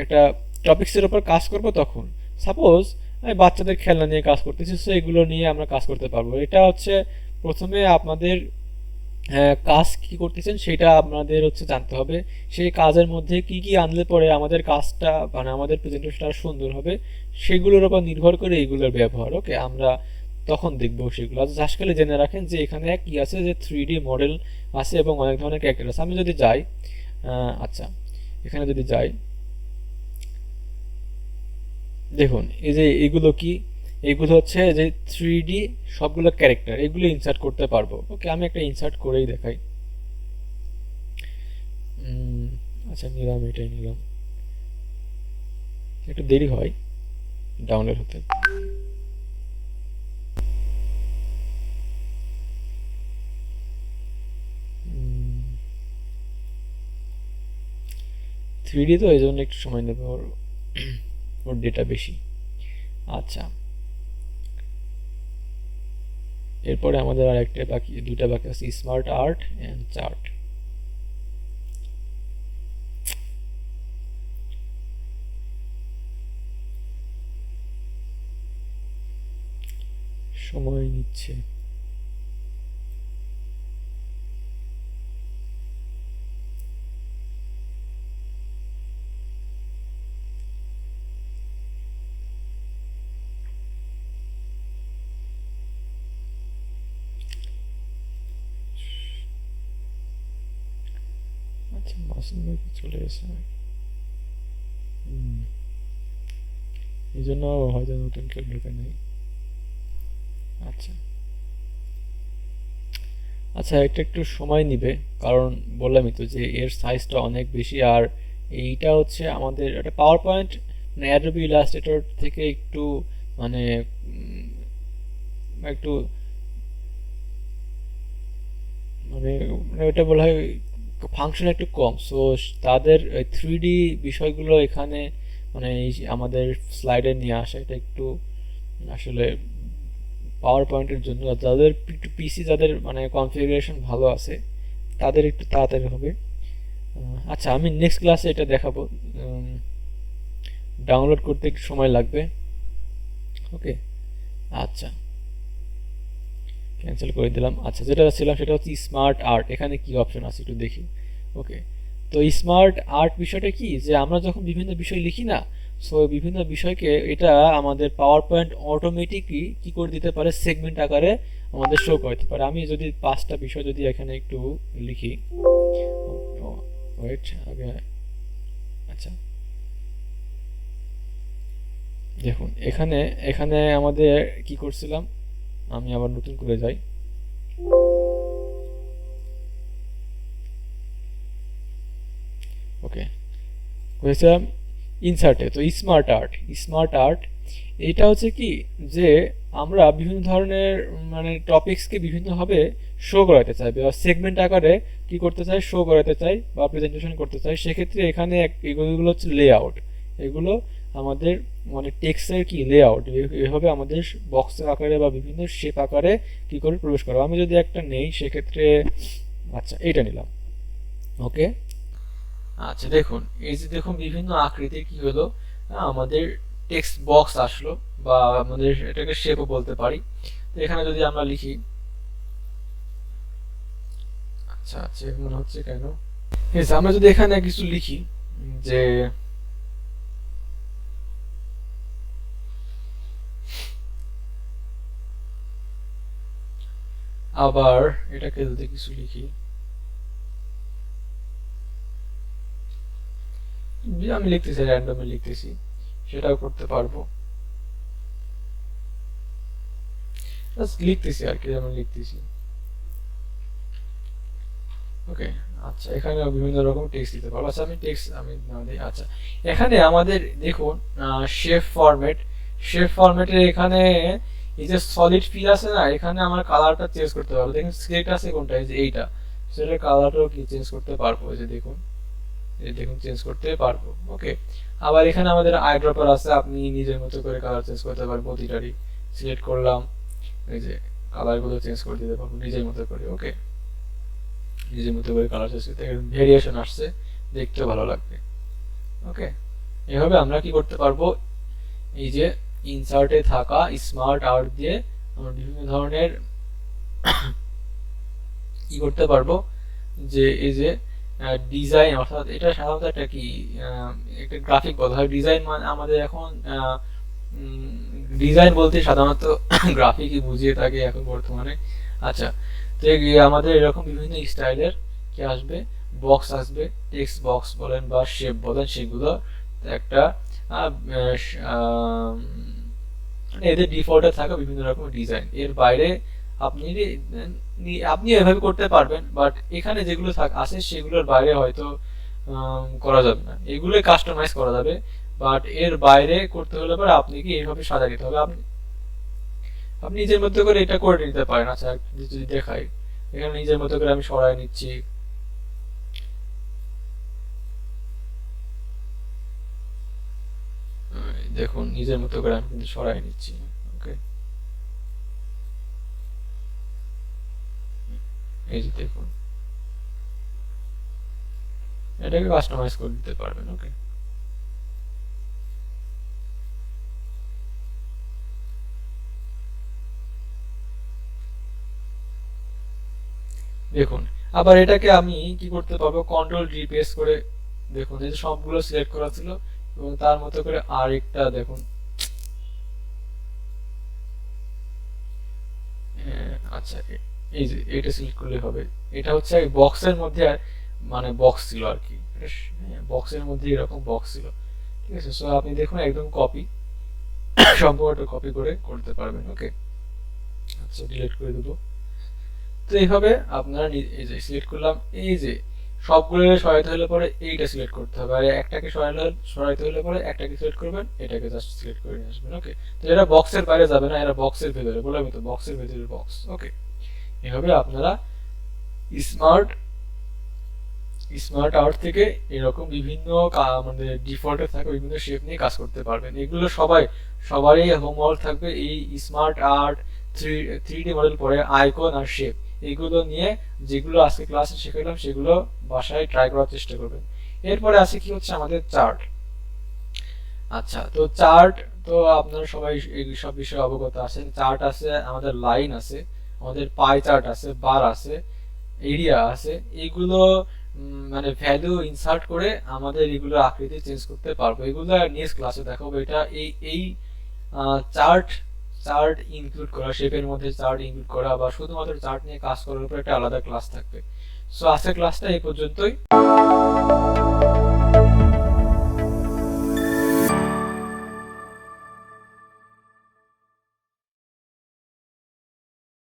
একটা টপিক্সের উপর কাজ করব তখন। সাপোজ আমি বাচ্চাদের খেলনা নিয়ে কাজ করতেছি, সো এগুলো নিয়ে আমরা কাজ করতে পারবো। এটা হচ্ছে প্রথমে আপনাদের কাজ কি করতেছেন সেটা আপনাদের হচ্ছে জানতে হবে। সেই কাজের মধ্যে কি কি আনলে পরে আমাদের কাজটা মানে আমাদের প্রেজেন্টেশনটা সুন্দর হবে, সেগুলোর উপর নির্ভর করে এগুলোর ব্যবহার। ওকে, আমরা তখন দেখবো সেগুলো। জাস্ট খালি জেনে রাখেন যে এখানে কি আছে, যে 3D মডেল আছে এবং অনেক ধরনের ক্যারেক্টার আছে। আমি যদি যাই আচ্ছা, এখানে যদি যাই, দেখুন এই যে এগুলো কি, এগুলো হচ্ছে যে 3D সবগুলো ক্যারেক্টার, এগুলো ইনসার্ট করতে পারবো। ওকে, আমি একটা ইনসার্ট করেই দেখাই। আচ্ছা নিলাম, এটাই নিলাম। একটু দেরি হয় ডাউনলোড হতে। 3D তো এই জন্য একটু সময় নেবে, ওর ওর ডেটা বেশি। আচ্ছা, এরপরে আমাদের আর একটা বাকি, দুইটা বাকি আছে, স্মার্ট আর্ট অ্যান্ড চার্ট। সময় নিচ্ছে। আচ্ছা, মাসুম ভাই কি চলে গেছে? এই জন্য হয়তো নতুন কেউ ঢুকে নেই। আচ্ছা আচ্ছা, এটা একটু সময় নিবে, কারণ বললামই তো যে এর সাইজটা অনেক বেশি। আর এইটা হচ্ছে আমাদের একটা পাওয়ার পয়েন্ট মানে অ্যাডোবি ইলাস্ট্রেটর থেকে একটু মানে একটু মানে মানে ওটা বলা হয় ফাংশন একটু কম। সো তাদের 3D বিষয়গুলো এখানে মানে আমাদের স্লাইডে নিয়ে আসা এটা একটু আসলে পাওয়ার পয়েন্টের জন্য যাদের পিসি, যাদের মানে কনফিগারেশন ভালো আছে তাদের একটু তাড়াতাড়ি হবে। আচ্ছা, আমি নেক্সট ক্লাসে এটা দেখাবো। ডাউনলোড করতে একটু সময় লাগবে। ওকে, আচ্ছা ক্যান্সেল করে দিলাম। আচ্ছা, যেটা ছিলাম সেটা হচ্ছে স্মার্ট আর্ট। এখানে কি অপশন আছে একটু দেখি। ওকে, তো স্মার্ট আর্ট বিষয়টা কি, যে আমরা যখন বিভিন্ন বিষয় লিখি না, সো বিভিন্ন বিষয়কে এটা আমাদের পাওয়ার পয়েন্ট অটোমেটিকই কি করে দিতে পারে, সেগমেন্ট আকারে আমাদের শো করতে পারে। আমি যদি 5টা বিষয় যদি এখানে একটু লিখি, ওয়েট আগে, আচ্ছা দেখুন এখানে এখানে আমাদের কি করছিলাম, আমি আবার নতুন করে যাই। ওকে, করেছিলাম ইনসার্টে। তো স্মার্ট আর্ট, স্মার্ট আর্ট এটা হচ্ছে কি, যে আমরা বিভিন্ন ধরনের মানে টপিকসকে বিভিন্নভাবে শো করাতে চাই বা সেগমেন্ট আকারে কি করতে চাই, শো করাতে চাই বা প্রেজেন্টেশন করতে চাই। সেক্ষেত্রে এখানে এগুলো হচ্ছে লেআউট। এগুলো আমাদের মানে টেক্সটের কি লেআউট, এভাবে আমাদের বক্সের আকারে বা বিভিন্ন শেপ আকারে কি করে প্রবেশ করবো। আমি যদি একটা নেই সেক্ষেত্রে, আচ্ছা এইটা নিলাম। ওকে, আচ্ছা দেখুন এই যে দেখুন বিভিন্ন আকৃতির কি হলো, আমাদের টেক্সট বক্স আসলো বা আমাদের এটাকে শেপও বলতে পারি। তো এখানে যদি আমরা লিখি, আচ্ছা আচ্ছা মনে হচ্ছে কেন, আমরা যদি এখানে কিছু লিখি যে আবার এটাকে যদি কিছু লিখি, আমি লিখতেছি র্যান্ডমে লিখতেছি, সেটাও করতে পারবো। লিখতেছি আর কি, যেমন লিখতেছি ওকে। আচ্ছা, এখানে বিভিন্ন রকম টেক্সট দিতে পারবো। আচ্ছা, আমি টেক্সট আমি না দিই। আচ্ছা, এখানে আমাদের দেখুন শেপ ফরম্যাটের এখানে এই যে সলিড ফিল আছে না, এখানে আমার কালারটা চেঞ্জ করতে পারবো। দেখুন সিলেক্ট আছে কোনটা, এই যে এইটা, সেটার কালারটাও কি চেঞ্জ করতে পারবো। এই যে দেখুন, এই দেখুন চেঞ্জ করতে পারবো। ওকে। আবার এখানে আমাদের আই ড্রপার আছে, আপনি নিজের মতো করে কালার চেঞ্জ করতে পারবেন। প্রতিটারই সিলেক্ট করলাম, এই যে কালারগুলো চেঞ্জ করে দিতে পারবো নিজের মতো করে। ওকে, নিজের মতো করে কালার চেঞ্জ করতে ভেরিয়েশন আসছে, দেখতে ভালো লাগবে। ওকে, এভাবে আমরা কি করতে পারবো, এই যে ইনসার্টে থাকা স্মার্ট আর্ট দিয়ে আমরা বিভিন্ন ধরনের কি করতে পারবো, যে এই যে ডিজাইন, অর্থাৎ এটা সাধারণত একটা কি একটা গ্রাফিক বলা হয়। ডিজাইন মানে আমাদের এখন ডিজাইন বলতে সাধারণত গ্রাফিকই বুঝিয়ে থাকে এখন বর্তমানে। আচ্ছা, তো আমাদের এরকম বিভিন্ন স্টাইলের কি আসবে, বক্স আসবে, টেক্সট বক্স বলেন বা শেপ বলেন, সেগুলো একটা এদের ডিফল্টে থাকা বিভিন্ন রকম ডিজাইন। এর বাইরে আপনি আপনি এভাবে করতে পারবেন, বাট এখানে যেগুলো আছে সেগুলোর বাইরে হয়তো করা যাবে না, এগুলো কাস্টমাইজ করা যাবে। বাট এর বাইরে করতে হলে পরে আপনি কি এইভাবে সাজা দিতে হবে। আপনি আপনি নিজের মতো করে এটা করে নিতে পারেন। আচ্ছা, যদি দেখাই, এখানে নিজের মতো করে আমি সরাই নিচ্ছি। দেখুন নিজের মতো করে আমি কিন্তু সরাই নিচ্ছি। ওকে, এই যে দেখুন, এটাকে কাস্টমাইজ করে দিতে পারবেন। ওকে, দেখুন আবার এটাকে আমি কি করতে পারবো, কন্ট্রোল ডি প্রেস করে, দেখুন এই যে সবগুলো সিলেক্ট করা ছিল এবং তার মতো করে আরেকটা দেখুন। আচ্ছা, এই যে এটা সিলেক্ট করলে হবে। এটা হচ্ছে বক্সের মধ্যে, মানে বক্স ছিল আর কি, বক্সের মধ্যে এরকম বক্স ছিল। ঠিক আছে, সো আপনি দেখুন একদম কপি, সম্পূর্ণটা কপি করে করতে পারবেন। ওকে, আচ্ছা ডিলিট করে দেবো। তো এইভাবে আপনারা এই যে সিলেক্ট করলাম, এই যে সবগুলো সরাইতে হলে পরে এইটা সিলেক্ট করতে হবে, আর একটাকে সরাইতে হলে পরে একটাকে সিলেক্ট করবেন, এটাকে জাস্ট সিলেক্ট করে নিয়ে আসবেন। ওকে, তো এরা বক্সের বাইরে যাবে না, এরা বক্সের ভেতরে, বললাম তো বক্সের ভেতরে বক্স। ওকে, এভাবে আপনারা স্মার্ট স্মার্ট আর্ট থেকে এরকম বিভিন্ন মানে ডিফল্টে থাকা বিভিন্ন শেপ নিয়ে কাজ করতে পারবেন। এগুলো সবারই হোমওয়ার্ক থাকবে, এই smart art, three D model পরে আইকন আর শেপ, এগুলো নিয়ে যেগুলো আজকে ক্লাসে শেখালাম সেগুলো বাসায় ট্রাই করার চেষ্টা করবেন। এরপরে আছে কি হচ্ছে আমাদের চার্ট। আচ্ছা, তো চার্ট, তো আপনারা সবাই এই সব বিষয়ে অবগত আছেন। চার্ট আছে, আমাদের লাইন আছে, আমাদের পাই চার্ট আছে, বার আছে, এরিয়া আছে। এগুলো মানে ভ্যালু ইনসার্ট করে আমাদের এগুলো আকৃতি চেঞ্জ করতে পারবো। এগুলো নেক্সট ক্লাসে দেখাবো। এটা এই চার্ট চার্ট ইনক্লুড করা, শেপের মধ্যে চার্ট ইনক্লুড করা বা শুধুমাত্র চার্ট নিয়ে কাজ করার উপর একটা আলাদা ক্লাস থাকবে। সো আজকের ক্লাসটা এই পর্যন্তই।